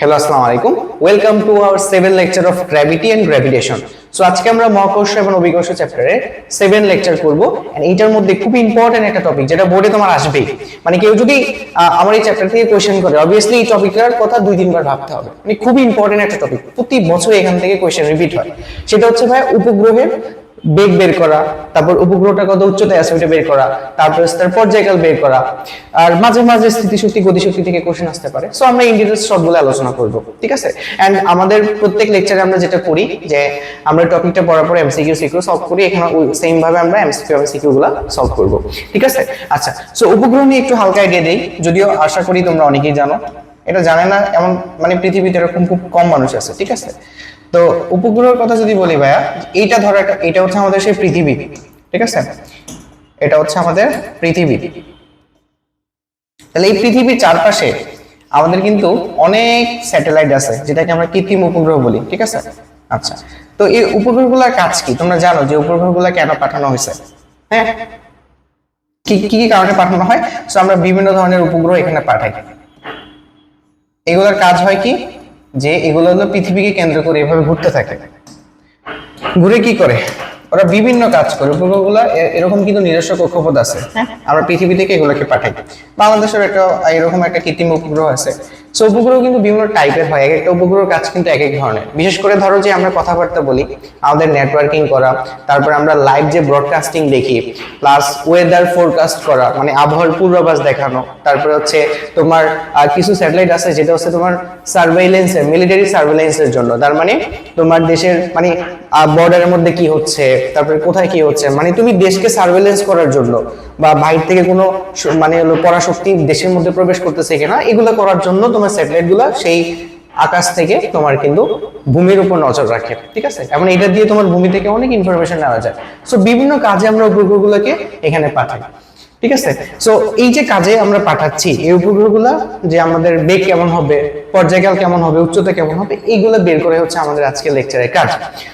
Hello আসসালামু আলাইকুম, welcome to our 7 lecture of gravity and gravitation. So আজকে আমরা মহাকর্ষ এবং অভিকর্ষ চ্যাপ্টারে 7 লেকচার করব। এন্ড এইটার মধ্যে খুব ইম্পর্টেন্ট একটা টপিক যেটা বোর্ডে তোমার আসবেই, মানে কেউ যদি আমার এই চ্যাপ্টার থেকে কোশ্চেন করে অবভিয়াসলি এই টপিকটার কথা 2-3 বার ভাবতে হবে, মানে খুব ইম্পর্টেন্ট একটা টপিক, প্রতি বছর এখান থেকে কোশ্চেন রিপিট হয়। সেটা হচ্ছে ভাই উপগ্রহের বেগ বের করা, তারপর উপগ্রহটা কত উচ্চতায় আছে ওটা বের করা, তারপর তার পর্যায়কাল বের করা, আর মাঝে মাঝে স্থিতিশক্তি গতিশক্তি থেকে কোশ্চেন আসতে পারে। সো আমরা ইন ডিটেইলস সবগুলো আলোচনা করব, ঠিক আছে। এন্ড আমাদের প্রত্যেক লেকচারে আমরা যেটা করি যে আমরা টপিকটা পড়ার পর এমসিকিউ সিকিউ সলভ করি, এখানে সেম ভাবে আমরা এমসিকিউ এমসিকিউ গুলো সলভ করব, ঠিক আছে। আচ্ছা, সো উপগ্রহ নিয়ে একটু হালকা আইডিয়া দেই, যদিও আশা করি তোমরা অনেকেই জানো। এটা জানে না এমন মানে পৃথিবীতে এরকম খুব কম মানুষ আছে, ঠিক আছে। তো উপগ্রহের কথা যদি বলি ভাইয়া, এইটা ধরো এটা হচ্ছে আমাদের সেই পৃথিবী, ঠিক আছে। এটা হচ্ছে আমাদের পৃথিবী। তাহলে এই পৃথিবীর চারপাশে আমাদের কিন্তু অনেক স্যাটেলাইট আছে, যেটাকে আমরা কৃত্রিম উপগ্রহ বলি, ঠিক আছে। আচ্ছা, তো এই উপগ্রহগুলোর কাজ কি তোমরা জানো? যে উপগ্রহগুলো কেন পাঠানো হয়েছে? হ্যাঁ, কি কি কারণে পাঠানো হয়? সো আমরা বিভিন্ন ধরনের উপগ্রহ এখানে পাঠাই। এগুলোর কাজ হয় কি, যে এগুলো হলো পৃথিবীকে কেন্দ্র করে এভাবে ঘুরতে থাকে। ঘুরে কি করে? ওরা বিভিন্ন কাজ করে। উপগ্রহগুলো এরকম কিন্তু নিজস্ব কক্ষপথ আছে, আমরা পৃথিবী থেকে এগুলোকে পাঠাই। বাংলাদেশের একটা এরকম একটা কৃত্রিম উপগ্রহ আছে। সো উপগ্রহ কিন্তু বিভিন্ন টাইপের হয়, এক একটা উপগ্রহের কাজ কিন্তু এক এক ধরনের। বিশেষ করে ধরো যে আমরা কথাবার্তা বলি, আমাদের নেটওয়ার্কিং করা, তারপর আমরা লাইভ যে ব্রডকাস্টিং দেখি, প্লাস ওয়েদার ফোরকাস্ট করা, মানে আবহাওয়ার পূর্বাভাস দেখানো। তারপরে হচ্ছে তোমার কিছু স্যাটেলাইট আছে যেটা হচ্ছে তোমার সার্ভেইলেন্সের, মিলিটারি সার্ভেইলেন্সের জন্য। তার মানে তোমার দেশের মানে বর্ডারের মধ্যে কি হচ্ছে, তারপরে কোথায় কি হচ্ছে, মানে তুমি দেশকে সার্ভেইলেন্স করার জন্য, বা বাইরে থেকে কোনো মানে হলো পরাশক্তি দেশের মধ্যে প্রবেশ করতেছে কিনা এগুলো করার জন্য তোমার স্যাটেলাইট গুলা সেই আকাশ থেকে তোমার কিন্তু ভূমির উপর নজর রাখে, ঠিক আছে। এবং এটা দিয়ে তোমার ভূমি থেকে অনেক ইনফরমেশন নেওয়া যায়। সো বিভিন্ন কাজে আমরা উপগ্রহগুলোকে এখানে পাঠাই, ঠিক আছে। সো এই যে কাজে আমরা পাঠাচ্ছি এই উপগ্রহগুলা, যে আমাদের বেগ কেমন হবে, পর্যায়কাল কেমন হবে, উচ্চতা কেমন হবে, এইগুলো বের করে হচ্ছে আমাদের আজকে লেকচারের কাজ।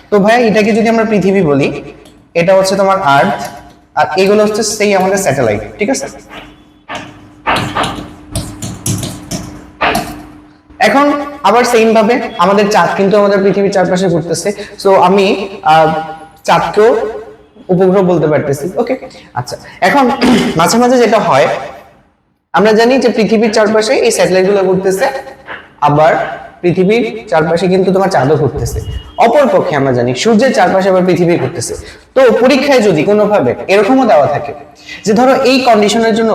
তো ভাইয়া এটাকে যদি আমরা পৃথিবী বলি, এটা হচ্ছে তোমার আর্থ, আর এগুলো হচ্ছে সেই আমাদের স্যাটেলাইট, ঠিক আছে। এখন আবার সেম ভাবে আমাদের চাঁদ কিন্তু আমাদের পৃথিবীর চারপাশে ঘুরতেছে। সো আমি চাঁদকেও উপগ্রহ বলতে পারতেছি, ওকে। আচ্ছা, এখন মাঝে মাঝে যেটা হয়, আমরা জানি যে পৃথিবীর চারপাশে এই স্যাটেলাইট গুলো ঘুরতেছে, আবার পৃথিবীর চারপাশে কিন্তু তোমার চাঁদও ঘুরতেছে। অপর পক্ষে আমরা জানি সূর্যের চারপাশে আবার পৃথিবী ঘুরতেছে। তো পরীক্ষায় যদি কোনোভাবে এরকমও দেওয়া থাকে যে ধরো এই কন্ডিশনের জন্য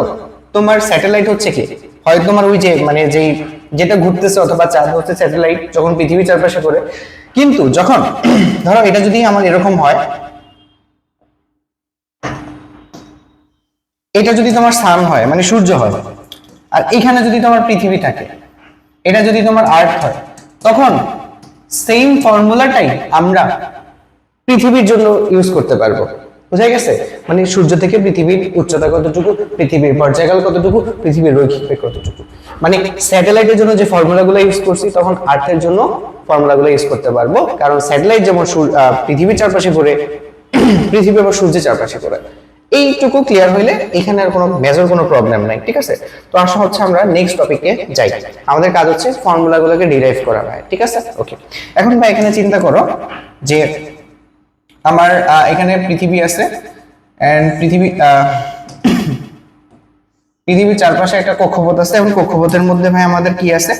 তোমার স্যাটেলাইট হচ্ছে কি, হয় তোমার ওই যে মানে যেই যেটা ঘুরতেছে অথবা চাঁদ হচ্ছে স্যাটেলাইট যখন পৃথিবীর চারপাশে ঘুরে, কিন্তু যখন ধরো এটা যদি আমার এরকম হয়, এটা যদি তোমার সান হয় মানে সূর্য হয়, আর এখানে যদি তোমার পৃথিবী থাকে, এটা যদি তোমার আর্থ হয়, তখন সেম ফর্মুলাটাই আমরা পৃথিবীর জন্য ইউজ করতে পারবো। বুঝা গেছে? মানে সূর্য থেকে পৃথিবীর উচ্চতা কতটুকু, পৃথিবীর পর্যায়কাল কতটুকু, পৃথিবীর রৈখিক বেগ কতটুকু, মানে স্যাটেলাইটের জন্য যে ফর্মুলাগুলো ইউজ করছি তখন আর্থের জন্য ফর্মুলাগুলো ইউজ করতে পারবো। কারণ স্যাটেলাইট যেমন পৃথিবীর চারপাশে ঘুরে, পৃথিবী আবার সূর্যের চারপাশে ঘুরে। এইটুকু ক্লিয়ার হইলে এখানে আর কোনো মেজর কোনো প্রবলেম নাই, ঠিক আছে। তো আসা হচ্ছে আমরা নেক্সট টপিকে যাই। আমাদের কাজ হচ্ছে ফর্মুলাগুলোকে ডিরাইভ করা, ভাই, ঠিক আছে, ওকে। এখন ভাই এখানে চিন্তা করো যে আমার এখানে পৃথিবী আছে, এন্ড পৃথিবীর চারপাশে একটা কক্ষপথ আছে, এবং কক্ষপথের মধ্যে ভাই আমাদের কি আছে,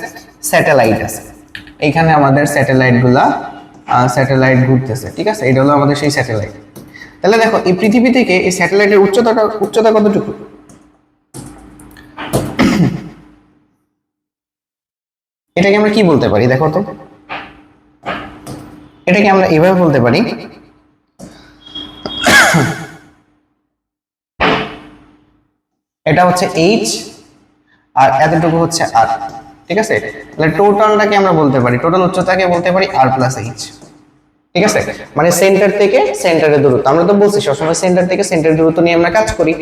স্যাটেলাইট আছে। এখানে আমাদের স্যাটেলাইট ঘুরতেছে, ঠিক আছে। এটা হলো আমাদের সেই স্যাটেলাইট। তাহলে দেখো এই পৃথিবী থেকে এই স্যাটেলাইটের উচ্চতা কতটুকু? এটাকে আমরা কি বলতে পারি দেখো তো, এটাকে আমরা এভাবে বলতে পারি, এটা হচ্ছে এইচ আর এতটুকু হচ্ছে আর, ঠিক আছে। তাহলে টোটালটাকে আমরা বলতে পারি, টোটাল উচ্চতাকে বলতে পারি আর প্লাস এইচ, ঠিক আছে। মানে সেন্টার থেকে সেন্টারের দূরত্ব, আমরা তো বলছি সবসময় সেন্টার থেকে সেন্টারের দূরত্ব নিয়ে আমরা কাজ করি।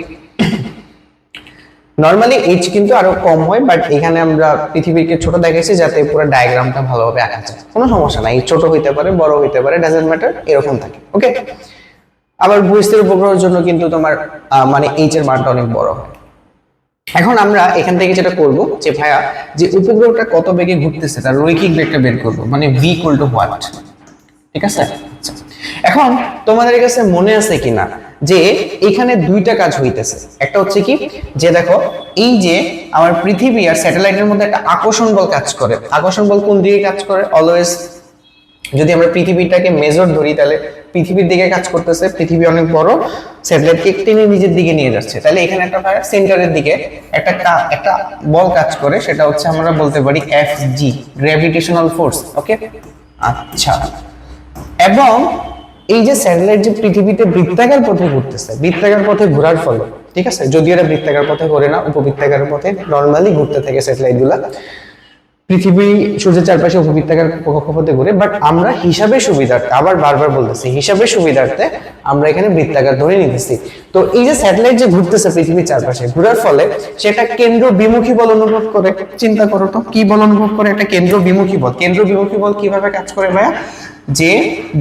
নরমালি এইচ কিন্তু আরো কম হয়, বাট এখানে আমরা পৃথিবীকে ছোট দেখাইছি যাতে পুরো ডায়াগ্রামটা ভালোভাবে আঁকা যায়। কোনো সমস্যা নাই, ছোট হইতে পারে বড় হইতে পারে, ডাজন্ট ম্যাটার, এরকম থাকে, ওকে। আবার ভূস্থির উপগ্রহের জন্য কিন্তু তোমার মানে এইচ এর মানটা অনেক বড় হয়। এখন আমরা এখান থেকে যেটা করব যে ভাইয়া যে উপগ্রহটা কত বেগে ঘুরতেছে তার রৈখিক বেগটা বের করব, মানে v ইকুয়াল টু হোয়াট। ঠিক আছে, এখন তোমাদের কাছে মনে আছে কিনা যে এখানে দুইটা কাজ হইতেছে। একটা হচ্ছে কি যে দেখো এই যে আমার পৃথিবী আর স্যাটেলাইটের মধ্যে একটা আকর্ষণ বল কাজ করে। আকর্ষণ বল কোন দিকে কাজ করে? অলওয়েজ যদি আমরা পৃথিবীটাকে মেজর ধরি তাহলে পৃথিবীর দিকে কাজ করতেছে, পৃথিবী অনেক বড়, স্যাটেলাইটকে টেনে নিজের দিকে নিয়ে যাচ্ছে, তাহলে এখানে একটা সেন্টারের দিকে একটা বল কাজ করে, সেটা হচ্ছে আমরা বলতে পারি FG, গ্র্যাভিটেশনাল ফোর্স। ওকে, আচ্ছা। এবং এই যে স্যাটেলাইট যে পৃথিবীতে বৃত্তাকার পথে ঘুরতেছে, বৃত্তাকার পথে ঘোরার ফলে, ঠিক আছে, যদি এরা বৃত্তাকার পথে ঘোরে না, উপবৃত্তাকার পথে নরমালি ঘুরতে থাকে স্যাটেলাইট গুলা, পৃথিবী সূর্যের চারপাশে উপবৃত্তাকার কক্ষপথে ঘুরে, বাট আমরা হিসাবের সুবিধার্থে, আবার বারবার বলতেছি হিসাবের সুবিধার্থে আমরা এখানে বৃত্তাকার ধরে নিতেছি। তো এই যে স্যাটেলাইট যে ঘুরতেছে পৃথিবীর চারপাশে, ঘোরার ফলে সেটা কেন্দ্র বিমুখী বল অনুভব করে। চিন্তা করো তো কি বল অনুভব করে? একটা কেন্দ্র বিমুখী বল। কেন্দ্র বিমুখী বল কিভাবে কাজ করে ভাইয়া? যে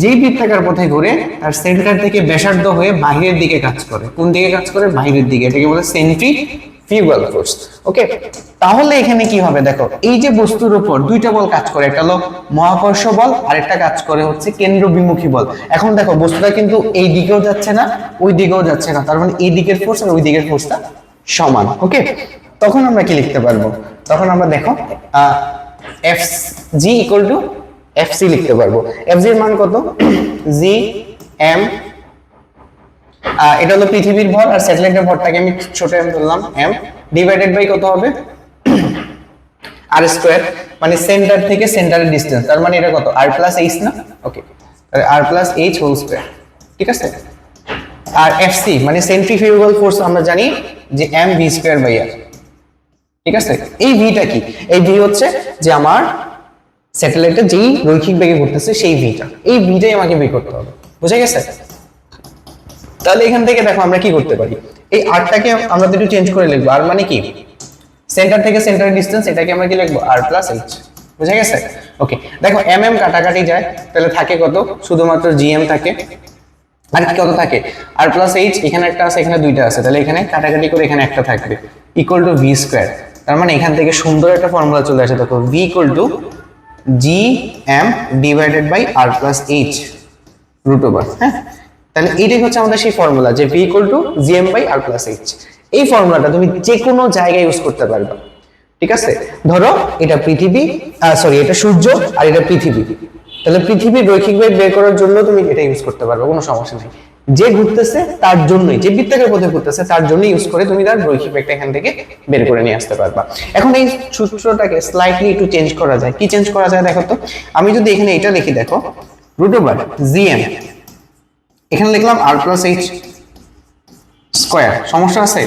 যেই বৃত্তাকার পথে ঘুরে তার সেন্টার থেকে ব্যাসার্ধ হয়ে বাহিরের দিকে কাজ করে। কোন দিকে কাজ করে? বাহিরের দিকে। এটাকে বলে সেন্ট্রিফিউগাল ফোর্স। ওকে, তাহলে এখানে কি হবে দেখো, এই যে বস্তুর উপর দুইটা বল কাজ করে, একটা হলো মহাকর্ষ বল আর একটা কাজ করে হচ্ছে কেন্দ্র বিমুখী বল। এখন দেখো বস্তুটা কিন্তু এই দিকেও যাচ্ছে না, ওই দিকেও যাচ্ছে না, তার মানে এই দিকের ফোর্স আর ওই দিকের ফোর্সটা সমান। ওকে, তখন আমরা কি লিখতে পারবো? তখন আমরা দেখো FG ইকুয়াল টু FC লিখতে পারবো। FG এর মান কত? GM, এটা হলো পৃথিবীর ভর, আর স্যাটেলাইটের ভরটাকে আমি ছোট m ধরলাম, m ডিভাইডেড বাই কত হবে? r স্কয়ার, মানে সেন্টার থেকে সেন্টারের ডিসটেন্স, তার মানে এটা কত? r প্লাস h না? ওকে, তাহলে r plus h whole square. ঠিক আছে, আর FC মানে সেন্ট্রিফিউগাল ফোর্স আমরা জানি যে mv স্কয়ার বাই r। ঠিক আছে, এই ভিটা কি? এই ভি হচ্ছে যে আমার স্যাটেলাইটটা যেই রৈখিক বেগে ঘুরতেছে সেই ভিটা, এই ভিটাই আমাকে বের করতে হবে। বুঝা গেছে? তাহলে এখান থেকে দেখো আমরা কি করতে পারি, এই আরটাকে আমরা একটু চেঞ্জ করে লিখবো। আর মানে কি? সেন্টার থেকে সেন্টারের ডিসটেন্স, এটাকে আমরা কি লিখবো? r plus h। বুঝা গেছে? ওকে, দেখো mm কাটাকাটি যায়, তাহলে থাকে কত? শুধুমাত্র gm থাকে, আর কি কত থাকে? r প্লাস h, এখানে একটা আছে, এখানে দুইটা আছে, তাহলে এখানে কাটাকাটি করে এখানে একটা থাকবে, ইকুয়াল টু v স্কয়ার। তার মানে এখান থেকে সুন্দর একটা ফর্মুলা চলে আসে, দেখো v equal to gm divided by r plus h root over. হ্যাঁ, তাহলে এইটাই হচ্ছে আমাদের সেই ফর্মুলা যে v equal to gm by r plus h। এই ফর্মুলাটা তুমি যে কোনো জায়গায় ইউজ করতে পারবে। ঠিক আছে, ধরো এটা পৃথিবী, সরি এটা সূর্য আর এটা পৃথিবী, তাহলে পৃথিবীর রৈখিক বেগ বের করার জন্য তুমি এটা ইউজ করতে পারবে, কোনো সমস্যা নেই। যে ঘুরতেছে তার জন্যই, যে বৃত্তাকার পথে ঘুরতেছে তার জন্যই ইউজ করে তুমি তার রৈখিক বেগটা এখান থেকে বের করে নিয়ে আসতে পারবা। এখন এই সূত্রটাকে স্লাইটলি একটু চেঞ্জ করা যায়। কি চেঞ্জ করা যায় দেখো তো, আমি যদি এখানে এটা লিখি, দেখো রুট ওভার gm, এখানে লিখলাম r প্লাস h স্কয়ার। সমস্যা আছে?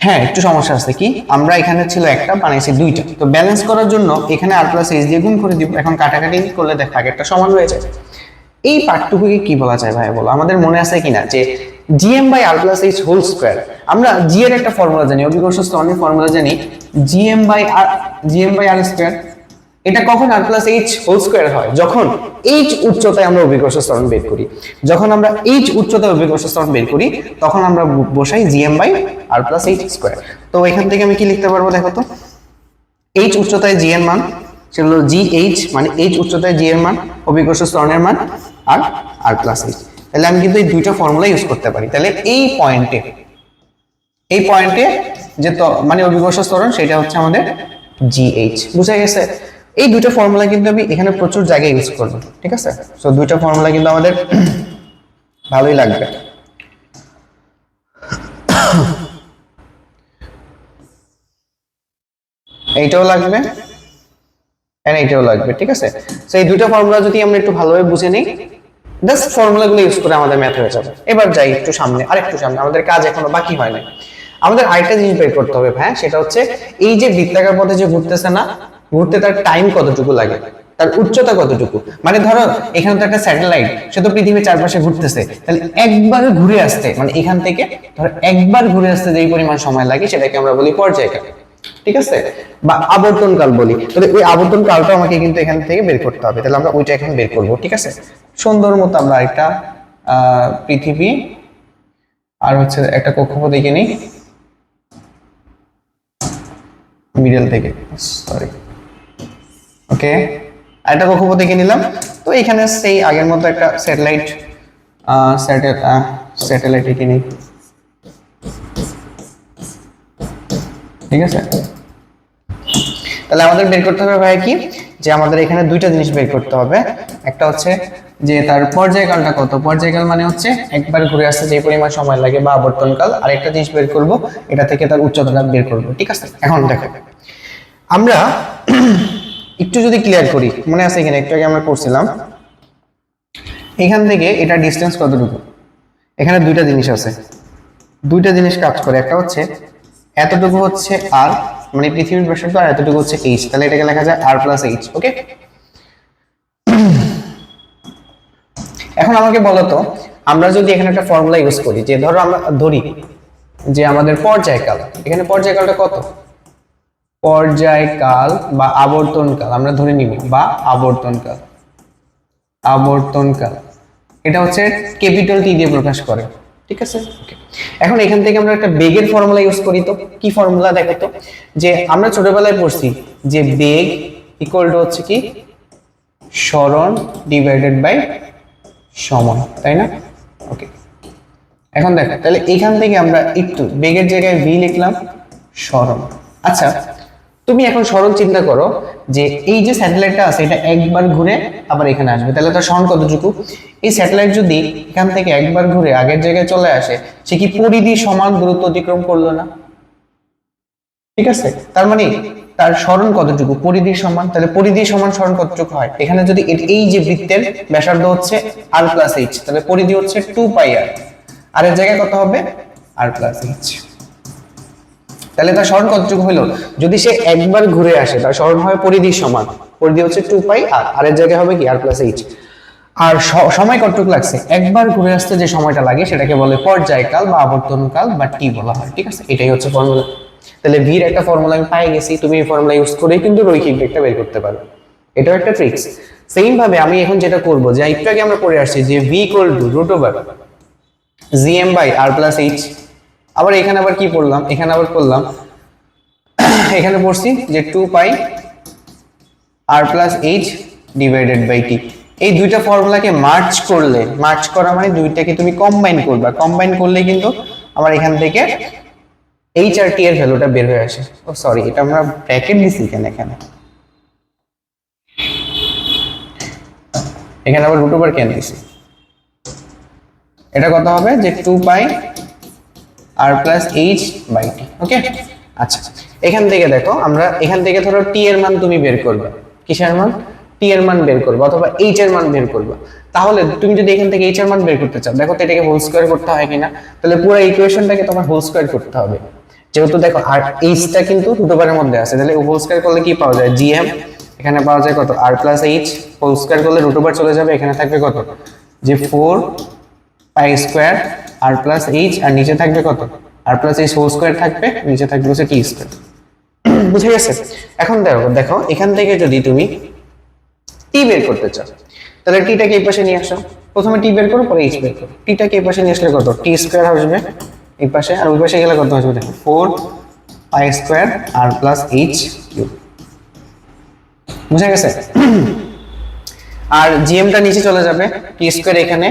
হ্যাঁ, একটু সমস্যা আছে। কি, আমরা এখানে ছিল একটা, বানাইছি দুইটা, তো ব্যালেন্স করার জন্য এখানে r প্লাস h দিয়ে গুণ করে দিব। এখন কাটাকাটি করলে দেখা একটা সমান হয়ে যায়। এই পার্টটুকুকে কি বলা যায় ভাই বলো? আমাদের মনে আছে কিনা যে gm by r plus h whole square, আমরা g এর একটা ফর্মুলা জানি, অভিকর্ষ ত্বরণের ফর্মুলা জানি gm বাই r স্কয়ার। এটা কখন r plus h whole square হয়? যখন h উচ্চতায় আমরা অভিকর্ষ ত্বরণ বের করি। যখন আমরা h উচ্চতায় অভিকর্ষ ত্বরণ বের করি তখন আমরা বসাই gm by r plus h square. তো এখান থেকে আমি কি লিখতে পারবো দেখো তো, h উচ্চতায় g এর মান, সেগুলো gh মানে h উচ্চতায় g এর মান, অভিকর্ষ ত্বরণের মান, আর r প্লাস h। তাহলে আমি কিন্তু এই দুইটা ফর্মুলা ইউজ করতে পারি। তাহলে এই পয়েন্টে যে মানে অভিকর্ষ ত্বরণ সেটা হচ্ছে আমাদের gh। বুঝা গেছে? এই দুইটা ফর্মুলা কিন্তু আমি এখানে প্রচুর জায়গায় ইউজ করব। ঠিক আছে, সো দুইটা ফর্মুলা কিন্তু আমাদের ভালোই লাগবে। এইটাও লাগবে আর এইটাও লাগবে। ঠিক আছে, সো এই দুইটা ফর্মুলা যদি আমরা একটু ভালোভাবে বুঝে নিই, জাস্ট ফর্মুলাগুলো ইউজ করে আমাদের ম্যাথ হয়ে যাবে। এবার যাই একটু সামনে, আরেকটু সামনে, আমাদের কাজ এখনো বাকি হয় না। আমাদের আরেকটা জিনিস বের করতে হবে ভাই, সেটা হচ্ছে এই যে বৃত্তাকার পথে যে ঘুরতেছে না, ঘুরতে তার টাইম কতটুকু লাগে, তার উচ্চতা কতটুকু। মানে ধরো এখানে তো একটা স্যাটেলাইট, সে তো পৃথিবীর চারপাশে ঘুরতেছে, তাহলে একবার ঘুরে আসতে, মানে এখান থেকে ধরো একবার ঘুরে আসতে যেই পরিমাণ সময় লাগে সেটাকে আমরা বলি পর্যায়কাল। ঠিক আছে, বা আবর্তন কাল বলি। তাহলে ওই আবর্তন কালটা আমাকে কিন্তু এখান থেকে বের করতে হবে, তাহলে আমরা ওইটা এখন বের করব। ঠিক আছে, সুন্দর মতো আমরা একটা পৃথিবী আর হচ্ছে একটা কক্ষপথ এঁকে নিই। মিডল থেকে, সরি। ওকে, আরেকটা কক্ষপথ এঁকে নিলাম। তো এখানে সেই আগের মতো একটা স্যাটেলাইট এঁকে নিই, ঠিক আছে। তাহলে আমাদের বের করতে হবে ভাই কি, যে আমাদের এখানে দুইটা জিনিস বের করতে হবে। একটা হচ্ছে যে তার পর্যায়কালটা কত, পর্যায়কাল মানে হচ্ছে একবার ঘুরে আসতে যে পরিমাণ সময় লাগে বা আবর্তনকাল। আর একটা জিনিস বের করব, এটা থেকে তার উচ্চতাটা বের করব, ঠিক আছে। এখন দেখো আমরা একটু যদি ক্লিয়ার করি, মনে আছে এখানে একটু আগে আমরা করছিলাম, এখান থেকে এটা ডিসটেন্স কতটুকু। এখানে দুইটা জিনিস আছে, দুইটা জিনিস কাজ করে। একটা হচ্ছে এতটুকু হচ্ছে আর, মানে পৃথিবীর ব্যাসার্ধ, আর এতটুকু হচ্ছে এইচ। তাহলে এটাকে লেখা যায় আর প্লাস এইচ। ওকে, এখন আমাকে বলো তো, আমরা যদি এখানে একটা ফর্মুলা ইউজ করি, যে ধরো আমরা ধরি যে আমাদের পর্যায়কাল, এখানে পর্যায়কালটা কত, পর্যায়কাল বা আবর্তনকাল আমরা ধরে নিব, বা আবর্তনকাল, আবর্তনকাল এটা হচ্ছে ক্যাপিটাল টি দিয়ে প্রকাশ করে, ঠিক আছে। ওকে, এখন এখান থেকে আমরা একটা বেগের ফর্মুলা ইউজ করি। তো কি ফর্মুলা দেখো তো, যে আমরা ছোটবেলায় পড়ছি যে বেগ ইকুয়াল টু হচ্ছে কি সরণ ডিভাইডেড বাই সময়, তাই না? ওকে, এখন দেখো তাহলে এখান থেকে আমরা একটু বেগের জায়গায় ভি লিখলাম, সরণ। আচ্ছা, তুমি এখন সরল চিন্তা করো যে এই যে স্যাটেলাইটটা আছে এটা একবার ঘুরে আবার এখানে আসবে, তাহলে তার সরণ কতটুকু। এই স্যাটেলাইট যদি এখান থেকে একবার ঘুরে আগের জায়গায় চলে আসে, সে কি পরিধি সমান দূরত্ব অতিক্রম করলো না? ঠিক আছে, তার মানে তার সরণ কতটুকু, পরিধি সমান। তাহলে পরিধি সমান সরণ কতটুকু হয়, এখানে যদি এই যে বৃত্তের ব্যাসার্ধ হচ্ছে আর প্লাস এইচ, তাহলে পরিধি হচ্ছে 2 পাই আর, আর এর জায়গায় কত হবে আর প্লাস এইচ। তাহলে তার সরণ কতটুকু হলো, যদি সে একবার ঘুরে আসে তার সরণ হয় পরিধি সমান, পরিধি হচ্ছে 2 পাই আর, আর এর জায়গায় হবে কি আর প্লাস এইচ। আর সময় কতটুকু লাগছে, একবার ঘুরে আসতে যে সময়টা লাগে সেটাকে বলে পর্যায়কাল বা আবর্তনকাল বা টি বলা হয়, ঠিক আছে। এটাই হচ্ছে ফর্মুলা। তাহলে ভির একটা ফর্মুলা আমি পাই গেছি, তুমি এই ফর্মুলা ইউজ করেই কিন্তু রৈখিক বেগটা বের করতে পারো, এটাও একটা ট্রিক্স। সেম ভাবে আমি এখন যেটা করব, যে একটু আগে আমরা পড়ে আসছি যে V equal to root over GM by R plus H. আবার এখানে আবার কি পড়লাম, এখানে আবার করলাম, এখানে পড়ছি যে 2 পাই আর plus H divided by T. এই দুইটা ফর্মুলাকে মার্জ করলে, মার্জ করা মানে দুইটাকে তুমি কম্বাইন করবা, কম্বাইন করলে কিন্তু আমার এখান থেকে এইচ আর টি এর ভ্যালুটা বের হয়ে আসে। ও সরি, এটা আমরা ব্র্যাকেট দিছি কেন, এখানে এখানে আবার রুট ওভার কেন দিছি, এটা কত হবে যে 2 পাই আর প্লাস এইচ বাই টি। ওকে, আচ্ছা এখান থেকে দেখো, আমরা এখান থেকে ধরো টি এর মান তুমি বের করবে, কিসের মান, টি এর মান বের করবে অথবা এইচ এর মান বের করবে। তাহলে তুমি যদি এখান থেকে এইচ এর মান বের করতে চাও, দেখো তো এটাকে হোল স্কয়ার করতে হয় কিনা। তাহলে পুরো ইকুয়েশনটাকে তোমার হোল স্কয়ার করতে হবে, যেহেতু দেখো আর এইচটা কিন্তু রুট ওভারের মধ্যে আছে, তাহলে হোল স্কয়ার করলে কি পাওয়া যায়, জিএম এখানে পাওয়া যায় কত R plus H, whole square করলে রুট ওভার চলে যাবে, এখানে থাকবে কত যে 4 পাই স্কয়ার আর প্লাস এইচ, আর নিচে থাকবে কত R plus H whole square থাকবে, নিচে থাকবে হচ্ছে টি স্কয়ার। বুঝে গেছে? এখন দেখো দেখো এখান থেকে যদি তুমি টি বের করতে চাও, তাহলে টিটাকে এই পাশে নিয়ে আসো, প্রথমে টি বের করো পরে এইচ বের করো। টিটাকে এই পাশে নিয়ে আসলে কত টি স্কয়ার আসবে এই পাশে, আর ওই পাশে গেলে কত আসবে দেখো 4 পাই স্কয়ার আর প্লাস এইচ কিউব। বুঝে গেছে? আর জিএমটা নিচে চলে যাবে, টি স্কয়ার এখানে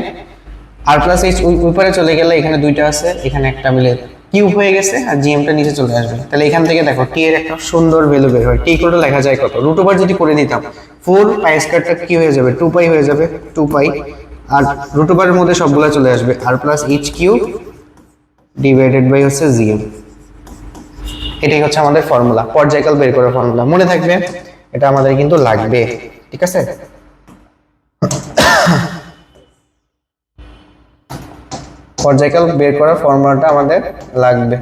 আর প্লাস এইচ উপরে চলে গেলে এখানে দুইটা আছে, এখানে একটা মিলে কিউব হয়ে গেছে, আর জিএমটা নিচে চলে আসবে। তাহলে এখান থেকে দেখো টি এর একটা সুন্দর ভ্যালু বের হয়। টি ইকুয়াল টু লেখা যায় কত, রুট ওভার যদি করে দিতাম 4 পাই স্কয়ারটা কি হয়ে যাবে 2 পাই হয়ে যাবে, 2 পাই আর রুট ওভারের মধ্যে সবগুলা চলে আসবে আর plus H cube divided by হচ্ছে জিএম। এটাই হচ্ছে আমাদের ফর্মুলা, পর্যায়কাল বের করার ফর্মুলা। মনে থাকবে, এটা আমাদের কিন্তু লাগবে, ঠিক আছে। পর্যায়কাল বের করার ফর্মুলাটা আমাদের লাগবে,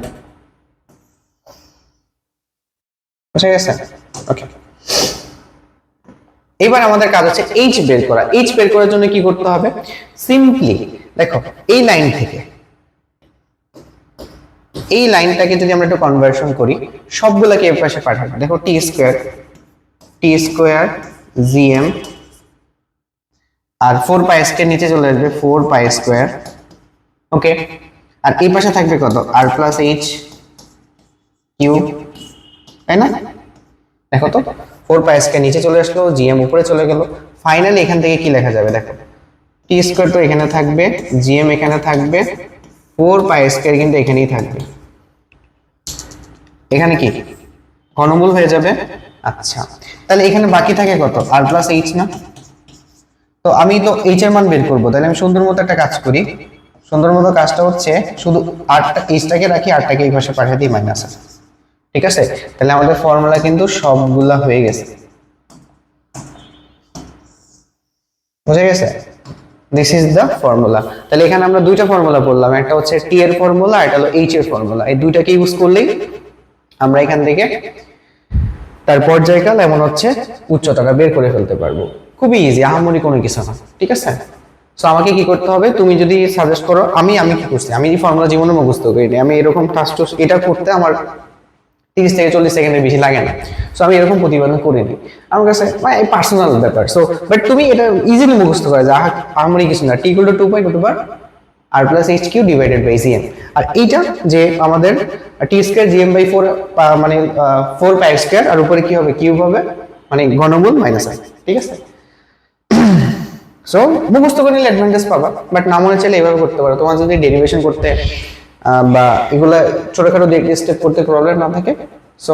বুঝে গেছে? ওকে, এবার আমাদের কাজ হচ্ছে এইচ বের করা। এইচ বের করার জন্য কি করতে হবে, সিম্পলি দেখো এই লাইন থেকে এই লাইনটাকে যদি আমরা একটু কনভার্সন করি, সবগুলোকে এর পাশে পাঠাবো। দেখো টি স্কয়ার জিএম আর 4 পাই স্কয়ার নিচে চলে আসবে 4 পাই স্কয়ার। ওকে, আর এই পাশে থাকবে কত আর প্লাস এইচ কিউব, তাই না? দেখো তো 4 পাই স্কয়ার নিচে চলে আসলো, জিএম উপরে চলে গেল। ফাইনালি এখান থেকে কি লেখা যাবে দেখো, টি স্কয়ার তো এখানে থাকবে, জিএম এখানে থাকবে, 4 পাই স্কয়ার কিন্তু এখানেই থাকবে। এখানে কি ঘনমূল হয়ে যাবে। আচ্ছা, তাহলে এখানে বাকি থাকে কত, আর প্লাস এইচ না? তো আমি তো এইচ এর মান বের করবো, তাহলে আমি সুন্দর মতো একটা কাজ করি। সুন্দর মতো কাজটা হচ্ছে শুধু আরটা এইচটাকে রাখি, আরটাকে এই পাশে পাঠিয়ে দিই মাইনাস। ঠিক আছে, তাহলে আমাদের ফর্মুলা কিন্তু সবগুলা হয়ে গেছে। বুঝে গেছে? This is the formula. তাহলে এখানে আমরা দুইটা ফর্মুলা বললাম, একটা হচ্ছে টি এর ফর্মুলা, এটা হলো এইচ এর ফর্মুলা। এই দুইটাকে ইউজ করলেই আমরা এখান থেকে তার পর্যায়কাল এমন হচ্ছে উচ্চতাটা বের করে ফেলতে পারবো। খুবই ইজি, আহামরি কোনো কিছু না। ঠিক আছে, সো আমাকে কি করতে হবে, তুমি যদি সাজেস্ট করো, আমি কি করছি, আমি এই ফর্মুলা জীবনে মুখস্থ করিনি। আমি এরকম ফার্স্ট এটা করতে আমার 30 থেকে 40 সেকেন্ডের বেশি লাগে না। সো আমি এরকম প্রতিপাদন করিনি, আমার কাছে মানে পার্সোনাল ব্যাপার। সো বাট তুমি এটা ইজিলি মুখস্থ করা যায়, আহামরি কিছু না। T equal to 2 pi root over R plus H cube divided by GM. আর এইটা যে আমাদের টি স্কয়ার জিএম বাই 4 মানে 4 পাই স্কয়ার, আর উপরে কি হবে, কিউব হবে, মানে ঘনমূল মাইনাস আই। ঠিক আছে, সো মুখস্থ করে নিলে অ্যাডভান্টেজ পাবা, বাট না মনে চাইলে এভাবে করতে পারো। তোমার যদি ডেরিভেশন করতে বা এগুলা ছোটখাটো দেখে স্টেপ করতে প্রবলেম না থাকে, সো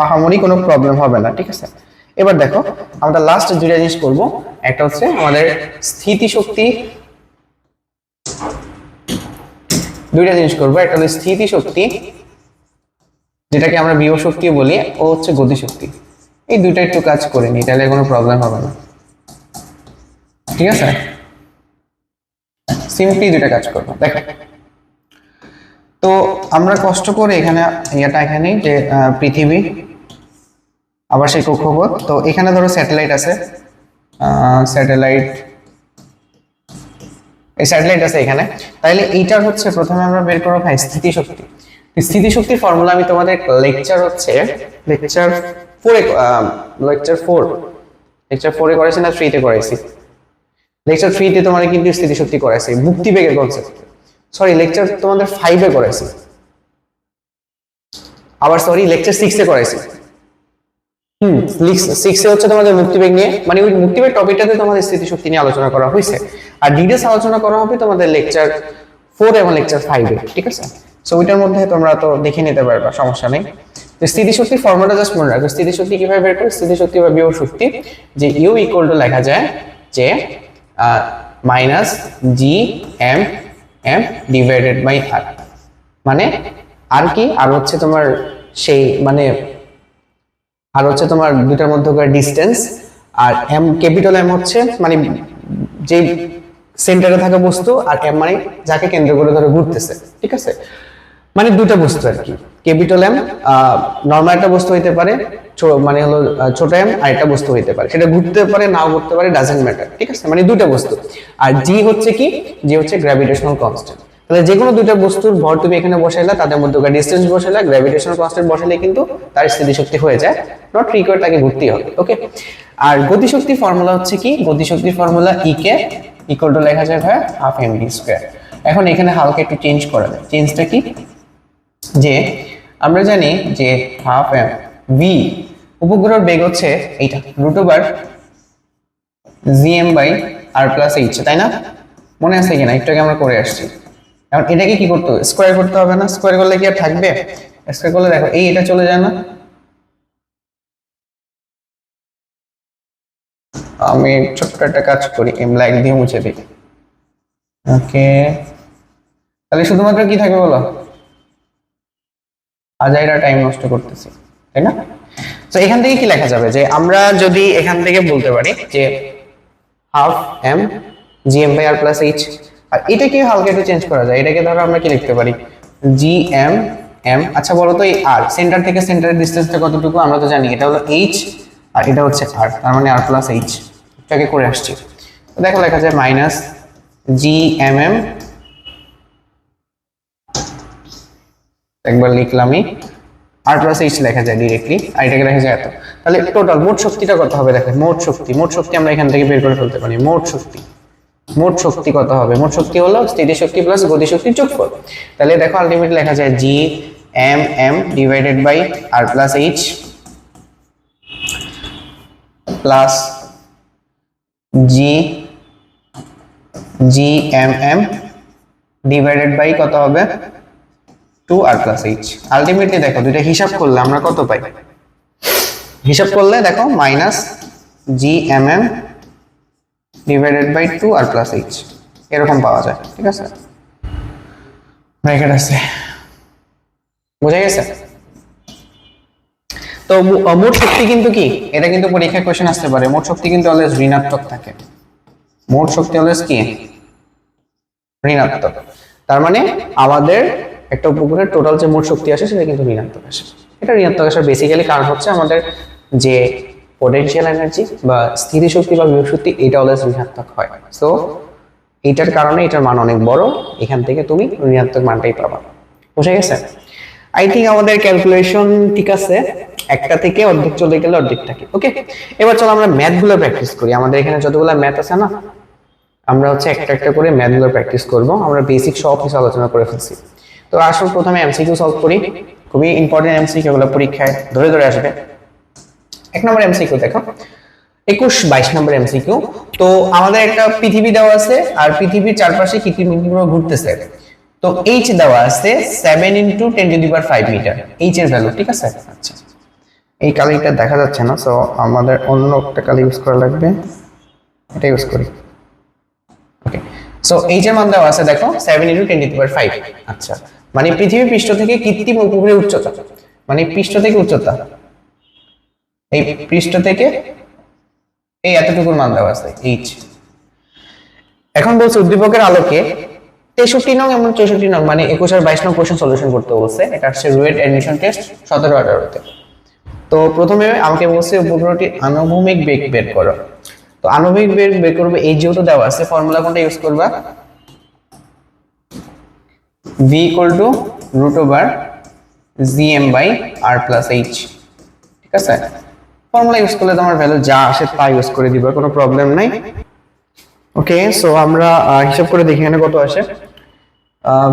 আহামরি কোনো প্রবলেম হবে না। ঠিক আছে, এবার দেখো আমরা লাস্ট দুইটা জিনিস করবো। একটা হচ্ছে আমাদের স্থিতিশক্তি, দুইটা জিনিস করবো। একটা হলো স্থিতিশক্তি, যেটাকে আমরা বিভব শক্তি বলি, ও হচ্ছে গতিশক্তি। এই দুইটা একটু কাজ করে নি, তাহলে কোনো প্রবলেম হবে না। ঠিক আছে, সিম্পলি দুইটা কাজ করবো। দেখো তো আমরা কষ্ট করে এখানে এখানেই যে পৃথিবী, আবার সেই কক্ষপথ। তো এখানে ধরো স্যাটেলাইট আছে, স্যাটেলাইট, এই স্যাটেলাইট আছে এখানে। তাইলে এইটার হচ্ছে প্রথমে আমরা বের করবো ভাই স্থিতিশক্তি। স্থিতিশক্তির ফর্মুলা আমি তোমাদের লেকচার হচ্ছে লেকচার 4 করেছি না 3 তে করেছি। লেকচার 3 তে তোমাদের কিন্তু স্থিতিশক্তি করাইছি, মুক্তিবেগের কনসেপ্ট। সরি, লেকচার তোমাদের 5 এ করাইছি, আবার সরি লেকচার 6 এ করাইছি। 6 এ হচ্ছে তোমাদের মুক্তিবেগ নিয়ে, মানে ওই মুক্তিবেগ টপিকটাতে তোমাদের স্থিতিশক্তি নিয়ে আলোচনা করা হয়েছে। আর ডিটেইলস আলোচনা করা হবে তোমাদের লেকচার 4 এবং লেকচার 5 এ। ঠিক আছে, সো ওইটার মধ্যে তোমরা তো দেখে নিতে পারবা, সমস্যা নেই। তো স্থিতিশক্তির ফর্মুলাটা জাস্ট মনে রাখো। স্থিতিশক্তি কিভাবে বের করে, স্থিতিশক্তি বা বিভব শক্তি, যে ইউ ইকুয়াল টু লেখা যায় যে minus G M M divided by R. মানে আর কি, আর হচ্ছে তোমার সেই মানে আর হচ্ছে তোমার দুটার মধ্যকার ডিসটেন্স, আর এম ক্যাপিটাল এম হচ্ছে মানে যে সেন্টারে থাকা বস্তু, আর এম মানে যাকে কেন্দ্র করে ধরে ঘুরতেছে। ঠিক আছে, মানে দুটো বস্তু আর কি। ক্যাপিটাল এম নরমাল একটা বস্তু হইতে পারে, মানে হলো ছোট এম আর একটা বস্তু হইতে পারে, সেটা ঘুরতে পারে নাও ঘুরতে পারে, ডাজন্ট ম্যাটার। ঠিক আছে, মানে দুটো বস্তু। আর জি হচ্ছে কি, জি হচ্ছে গ্র্যাভিটেশনাল কনস্ট্যান্ট। তাহলে যে কোনো দুইটা বস্তুর ভর তুমি এখানে বসাইলা, তাদের মধ্যে ডিসটেন্স বসাইলা, গ্র্যাভিটেশনাল কনস্ট্যান্ট বসাইলে কিন্তু তার স্থিতিশক্তি হয়ে যায়, নট রিকোয়ার্ড তাকে ঘুরতেই হবে। ওকে, আর গতিশক্তির ফর্মুলা হচ্ছে কি, গতিশক্তির formula E K equal to লেখা যায় ভাই হাফ এম ভি স্কয়ার। এখন এখানে হালকা একটু চেঞ্জ করা যায়। চেঞ্জটা কি, যে আমরা জানি যে হাফ এম ভি উপগ্রহের বেগ হচ্ছে এইটা root over GM by R plus H, তাই না? মনে আছে কিনা, একটু আগে আমরা করে আসছি। এখন এটাকে কি করতে হবে, স্কোয়ার করতে হবে না? স্কোয়ার করলে কি আর থাকবে? স্কোয়ার করলে দেখো এই এটা চলে যায় না। আমি ছোট্ট একটা কাজ করি, এম লাইক দিয়ে মুছে দিই। ওকে, তাহলে শুধুমাত্র কি থাকবে বলো, আজাইরা টাইম নষ্ট করতেছি, তাই না? তো এখান থেকে কি লেখা যাবে, যে আমরা যদি এখান থেকে বলতে পারি যে half M G M by R plus H, আর এটাকে হালকা একটু চেঞ্জ করা যায়। এটাকে ধরো আমরা কি লিখতে পারি, জি এম এম। আচ্ছা বলো তো, এই আর সেন্টার থেকে সেন্টারের ডিসটেন্সটা কতটুকু, আমরা তো জানি এটা হলো এইচ আর এটা হচ্ছে আর, তার মানে আর প্লাস এইচ। এটাকে করে আসছি, দেখো লেখা যায় মাইনাস জি এম এম, একবার লিখলামই, আর প্লাস এইচ লেখা যায় ডিরেক্টলি, আর এটাকে লেখা যায় এত। তাহলে টোটাল মোট শক্তিটা কত হবে দেখো, মোট শক্তি আমরা এখান থেকে বের করে ফেলতে পারি। মোট শক্তি কত হবে, মোট শক্তি হলো স্থিতিশক্তি প্লাস গতিশক্তির যোগফল। তাহলে দেখো আলটিমেটলি লেখা যায় G M M divided by R plus H plus G G M M divided by কত হবে 2 আর প্লাস এইচ। আলটিমেটলি দেখো দুইটা হিসাব করলে আমরা কত পাই, হিসাব করলে দেখো minus G M M divided by 2 R plus H এরকম পাওয়া যায়। ঠিক আছে, ব্র্যাকেট আছে, বুঝা গেছে? তো মোট শক্তি কিন্তু কি, এটা কিন্তু পরীক্ষায় কোশ্চেন আসতে পারে, মোট শক্তি কিন্তু অলওয়েজ ঋণাত্মক থাকে। মোট শক্তি অলওয়েজ কি, ঋণাত্মক। তার মানে আমাদের একটা উপগ্রহের টোটাল যে মোট শক্তি আসে সেটা কিন্তু ঋণাত্মক আসে। এটা ঋণাত্মক আসার বেসিক্যালি কারণ হচ্ছে আমাদের যে পোটেনশিয়াল এনার্জি বা স্থিতি শক্তি বা বিভব শক্তি এটা অলওয়েজ ঋণাত্মক হয়। সো এইটার কারণে এটার মান অনেক বড়, এখান থেকে তুমি ঋণাত্মক মানটাই পাবা। বুঝা গেছে? আই থিঙ্ক আমাদের ক্যালকুলেশন ঠিক আছে, একটা থেকে অর্ধেক চলে গেলে অর্ধেক থাকে। ওকে, এবার চলো আমরা ম্যাথ গুলো প্র্যাকটিস করি। আমাদের এখানে যতগুলো ম্যাথ আছে না, আমরা হচ্ছে একটা একটা করে ম্যাথ গুলো প্র্যাকটিস করব। আমরা বেসিক সব কিছু আলোচনা করে ফেলছি। তো আসলে প্রথমে এমসিকিউ সলভ করি, খুবই ইম্পর্টেন্ট এমসিকিউ গুলো পরীক্ষায় ধরে ধরে আসবে। এক নম্বর এমসিকিউ দেখো, 21-22 নম্বর এমসিকিউ। তো আমাদের একটা পৃথিবী দেওয়া আছে আর পৃথিবীর চারপাশে কৃত্রিম উপগ্রহ ঘুরতেছে। তো এইচ দেওয়া আছে 7 × 10⁵ মিটার, এইচ এর ভ্যালু। ঠিক আছে, আচ্ছা এই কালিটা দেখা যাচ্ছে না, সো আমাদের অন্য একটা কালি ইউজ করা লাগবে, এটা ইউজ করি। ওকে, সো এইচ এর মান দেওয়া আছে দেখো 7 × 10⁵। আচ্ছা, মানে পৃথিবী পৃষ্ঠ থেকে কৃত্রিম উপগ্রহের উচ্চতা, মানে পৃষ্ঠ থেকে উচ্চতা, এই পৃষ্ঠ থেকে এই এতটুকুর মান দেওয়া আছে এইচ। এখন বলছে উদ্দীপকের আলোকে 63 নং এবং 64 নং মানে 21 আর 22 নং কোশ্চেন সলিউশন করতে বলছে। এটা হচ্ছে রুয়েট অ্যাডমিশন টেস্ট 17-18 তে। তো প্রথমে আমাকে বলছে উপগ্রহটির আনুভূমিক বেগ বের করো। তো আনুভূমিক বেগ বের করবে, এই যেহেতু দেওয়া আছে ফর্মুলা কোনটা ইউজ করবা, v = √gm/r+h। ঠিক আছে, ফর্মুলা ইউজ করলে তোমার ভ্যালু যা আসে তা ইউজ করে দিবা, কোনো প্রবলেম নাই। ওকে, সো আমরা হিসাব করে দেখি এখানে কত আসে।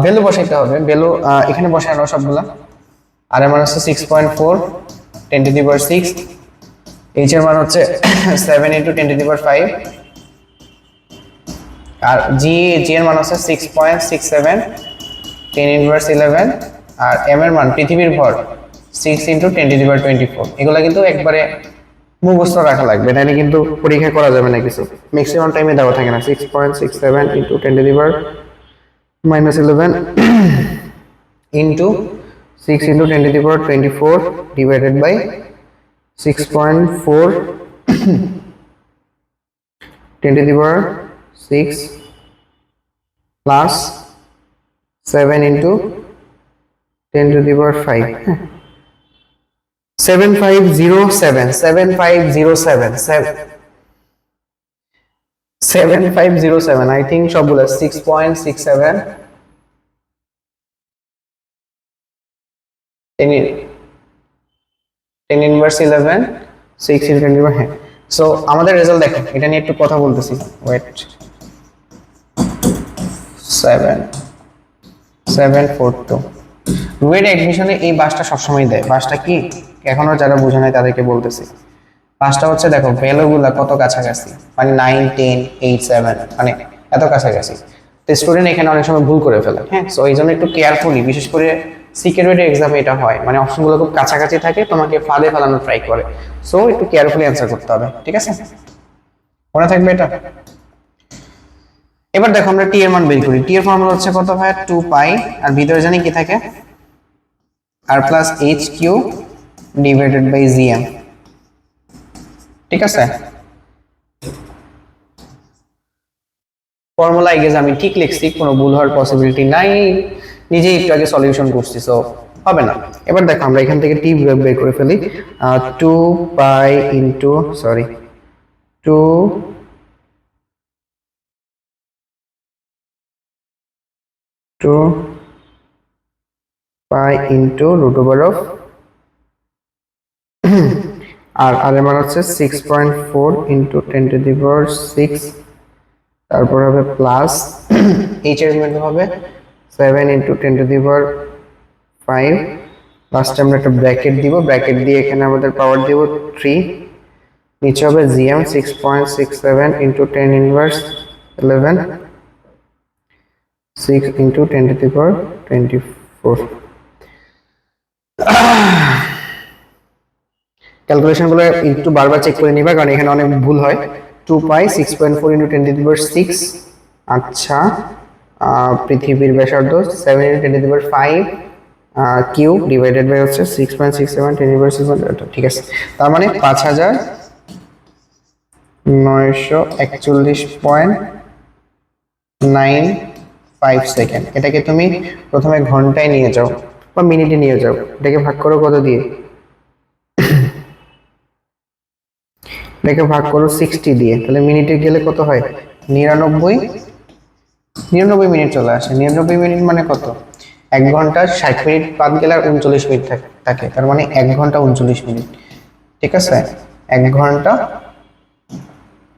ভ্যালু বসাইতে হবে, ভ্যালু এখানে বসানো সবগুলা। আর এর মান হচ্ছে 6.4 10⁶, এইচ এর মান হচ্ছে 7 × 10⁵, আর জি এর মান হচ্ছে 6.67 10⁻11, আর এম এর মান পৃথিবীর ভর 6 × 10⁻24। এগুলা কিন্তু একবারে মুখস্থ রাখা লাগবে, নাহলে কিন্তু পরীক্ষা করা যাবে না কিছু, ম্যাক্সিমাম টাইমে দেওয়া থাকে না। 6.67 × 10⁻11 into 6 × 10⁻24 divided by 6.4 10⁻6 plus 7 × 10⁵ 7507 7507 I think সবগুলো 6.67 10⁻11 6 × 10⁻, হ্যাঁ। সো আমাদের রেজাল্ট দেখো, এটা নিয়ে একটু কথা বলতেছি, ওয়েট। 7742 রুয়েট অ্যাডমিশনে এই বাসটা সবসময় দেয়। বাসটা কি এখনো যারা বোঝে নাই তাদেরকে বলতেছি, বাসটা হচ্ছে দেখো ভ্যালুগুলা কত কাছাকাছি, মানে 9 10 8 7 মানে এত কাছাকাছি। তো স্টুডেন্ট এখানে অনেক সময় ভুল করে ফেলে, হ্যাঁ। সো এই জন্য একটু কেয়ারফুলি, বিশেষ করে সিকিউরিটি এক্সামে এটা হয়, মানে অপশনগুলো খুব কাছাকাছি থাকে, তোমাকে ফাঁদে ফেলানোর ট্রাই করে। সো একটু কেয়ারফুলি অ্যান্সার করতে হবে, ঠিক আছে, মনে থাকবে এটা। এবার দেখো আমরা টি এর মান বের করি। টি এর ফর্মুলা হচ্ছে কত ভাই, 2 পাই, আর ভিতরে জানি কি থাকে, r+hq ডিভাইডেড বাই gm। ঠিক আছে, ফর্মুলা আই গেস আমি ঠিক লিখছি, কোনো ভুল হওয়ার পসিবিলিটি নাই, নিজেই একটু আগে সলিউশন করছি, সো হবে না। এবার দেখো আমরা এখান থেকে টি বের করে ফেলি। 2 পাই ইনটু 2 পাই ইনটু √, আর এর মান হচ্ছে 6.4 × 10⁶, তারপর হবে প্লাস এইচ এর মান হবে 7 × 10⁵, লাস্টে আমরা একটা ব্র্যাকেট দিব, ব্র্যাকেট দিয়ে এখানে আমাদের পাওয়ার দিব 3 নিচে হবে GM 6.67 into 10 inverse 11 6 into 10 to the power 24। Calculation গুলো একটু বারবার চেক করে নিবা, কারণ এখানে অনেক ভুল হয়। 2 পাই 6.4 ইন্টু 10 টু দি পাওয়ার 6। আচ্ছা, পৃথিবীর ব্যাসার্ধ 7 into 10 to the power 5 cube divided by হচ্ছে 6.67 10 টু দি পাওয়ার 6, ঠিক আছে। তার মানে 5941.95 সেকেন্ড। এটাকে তুমি প্রথমে ঘন্টায় নিয়ে যাও বা মিনিটে নিয়ে যাও, এটাকে ভাগ করো কত দিয়ে? এটাকে ভাগ করো 60 দিয়ে, তাহলে মিনিটে গেলে কত হয়? 99 মিনিট চলে আসে। 99 মিনিট মানে কত? 1 ঘন্টা 60 মিনিট বাদ গেলে আর 39 মিনিট থাকে, তার মানে 1 ঘন্টা 39 মিনিট, ঠিক আছে। 1 ঘন্টা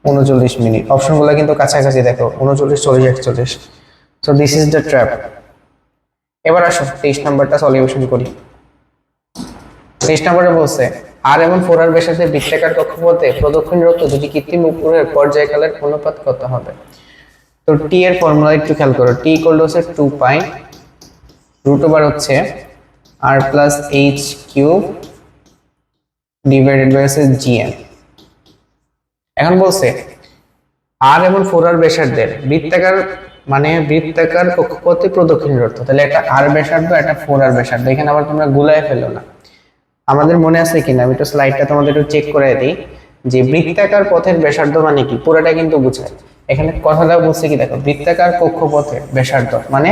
39 মিনিট। অপশনগুলো কিন্তু কাছাকাছি, দেখো 39 40 41। So this is the trap. এবার আসো 23 নাম্বারটা সলিউশন করি। 23 নম্বরে বলছে আর এবং 4r ব্যাসার্ধে বৃত্তাকার কক্ষপথে প্রদক্ষিণ দূরত্ব দুটি কৃত্রিম উপগ্রহের পর্যায়কালের অনুপাত কত হবে? তো টি এর ফর্মুলা একটু খেয়াল করো। টি ইকুয়াল টু হচ্ছে 2 পাই রুট ওভার হচ্ছে r plus H cube divided by হচ্ছে জিএম। এখন বলছে আর এবং 4r ব্যাসার্ধের বৃত্তাকার, মানে বৃত্তাকার কক্ষপথে প্রদক্ষিণ দূরত্ব, তাহলে একটা r ব্যাসার্ধ একটা 4r ব্যাসার্ধ। এখানে আবার তোমরা গুলায় ফেলো না। আমাদের মনে আছে কিনা আমি তো স্লাইডটা তোমাদের একটু চেক করে দিই, যে বৃত্তাকার পথের ব্যাসার্ধ মানে কি, পুরোটা কিন্তু বুঝায়। এখানে কথাটা বলছে কি, দেখো বৃত্তাকার কক্ষপথের ব্যাসার্ধ মানে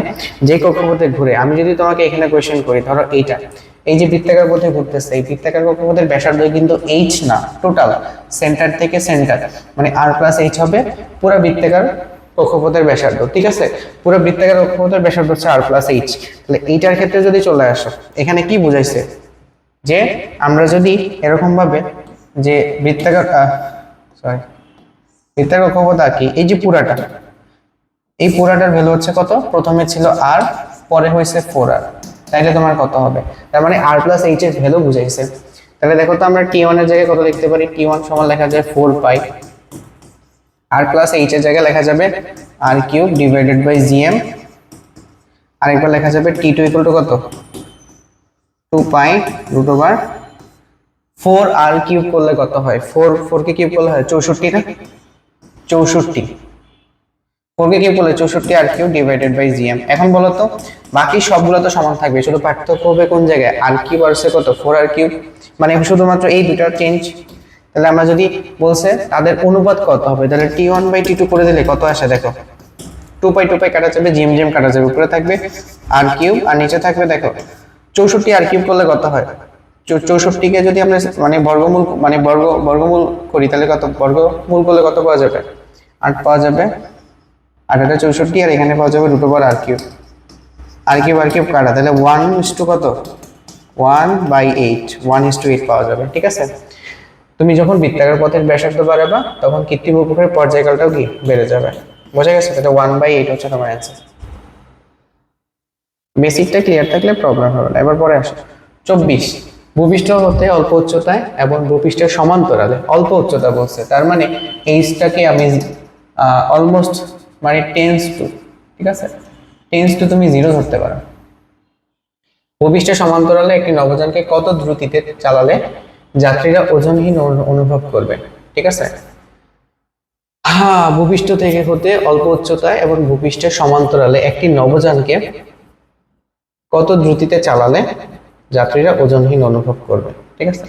যে কক্ষপথে ঘুরে। আমি যদি তোমাকে এখানে কোয়েশ্চেন করি, ধরো এইটা, এই যে বৃত্তাকার পথে ঘুরতেছে, এই বৃত্তাকার কক্ষপথের ব্যাসার্ধ কিন্তু এইচ না, টোটাল সেন্টার থেকে সেন্টার মানে আর প্লাস এইচ হবে পুরো বৃত্তাকার কক্ষপথের ব্যাসার্ধ, ঠিক আছে। পুরো বৃত্তাকার কক্ষপথের ব্যাসার্ধ হচ্ছে আর প্লাস এইচ। তাহলে এইটার ক্ষেত্রে যদি চলে আসো, এখানে কি বুঝাইছে, যে আমরা যদি এরকম ভাবে যে বৃত্তাকার কক্ষপথ আঁকি, এই যে পুরাটা, এই পুরাটার ভ্যালু হচ্ছে কত? প্রথমে ছিল আর, পরে হয়েছে 4r, তাইলে তোমার কত হবে? তার মানে r প্লাস এইচ এর ভ্যালু বুঝাইছে। তাহলে দেখো তো আমরা t1 এর জায়গায় কত লিখতে পারি? t1 সমান লেখা যায় 4 পাই, r প্লাস এইচ এর জায়গায় লেখা যাবে r cube divided by gm, আরেকবার লেখা যাবে t2 ইকুয়াল টু কত? 2 pi root over 4r cube করলে কত হয়? 4 কে কিউব করলে হয় 64 না? 64, 4 কে কিউব করলে 64 r cube divided by gm। এখন বলো তো, বাকি সবগুলো তো সমান থাকবে, শুধু পার্থক্য হবে কোন জায়গায়? r কিউব আর কত? 4r কিউব, মানে শুধুমাত্র এই দুটো চেঞ্জ। তাহলে আমরা যদি বলছে তাদের অনুপাত কত হবে, তাহলে t1 বাই t2 করে দিলে কত আসে? দেখো 2 পাই কাটা যাবে, gm কাটা যাবে, উপরে থাকবে r কিউব আর নিচে থাকবে দেখো 64 আর কিউব করলে কত হয়? 64 কে যদি আমরা মানে বর্গমূল করি, তাহলে কত? বর্গমূল করলে কত পাওয়া যাবে? 8 পাওয়া যাবে। আর এটা 64 আর এখানে পাওয়া যাবে রুট ওভার আর কিউব কাটা, তাহলে 1 কত? 1/8, 1:8 পাওয়া যাবে, ঠিক আছে। তুমি যখন বৃত্তাকার পথের ব্যাসার্ধ বাড়াবা, তখন কৃত্রিম উপগ্রহের পর্যায়কালটাও কি বেড়ে যাবে। বোঝা গেছে? এটা 1/8 হচ্ছে তোমার অ্যান্সার। বেসিকটা ক্লিয়ার থাকলে প্রবলেম হবে না। এবার পরে আসো 24, ভূপৃষ্ঠ হতে অল্প উচ্চতায় এবং ভূপৃষ্ঠের সমান্তরালে অল্প উচ্চতা বলছে, তার মানে এইচটাকে আমি অলমোস্ট মানে টেন্স টু, ঠিক আছে, টেন্স টু তুমি 0 ধরতে পারো। ভূপৃষ্ঠের সমান্তরালে একটি নভোযানকে কত দ্রুতিতে চালালে যাত্রীরা ওজনহীন অনুভব করবে, ঠিক আছে। হ্যাঁ, ভূপৃষ্ঠ থেকে হতে অল্প উচ্চতায় এবং ভূপৃষ্ঠের সমান্তরালে একটি নভোযানকে কত দ্রুতিতে চালালে যাত্রীরা ওজনহীন অনুভব করবে, ঠিক আছে।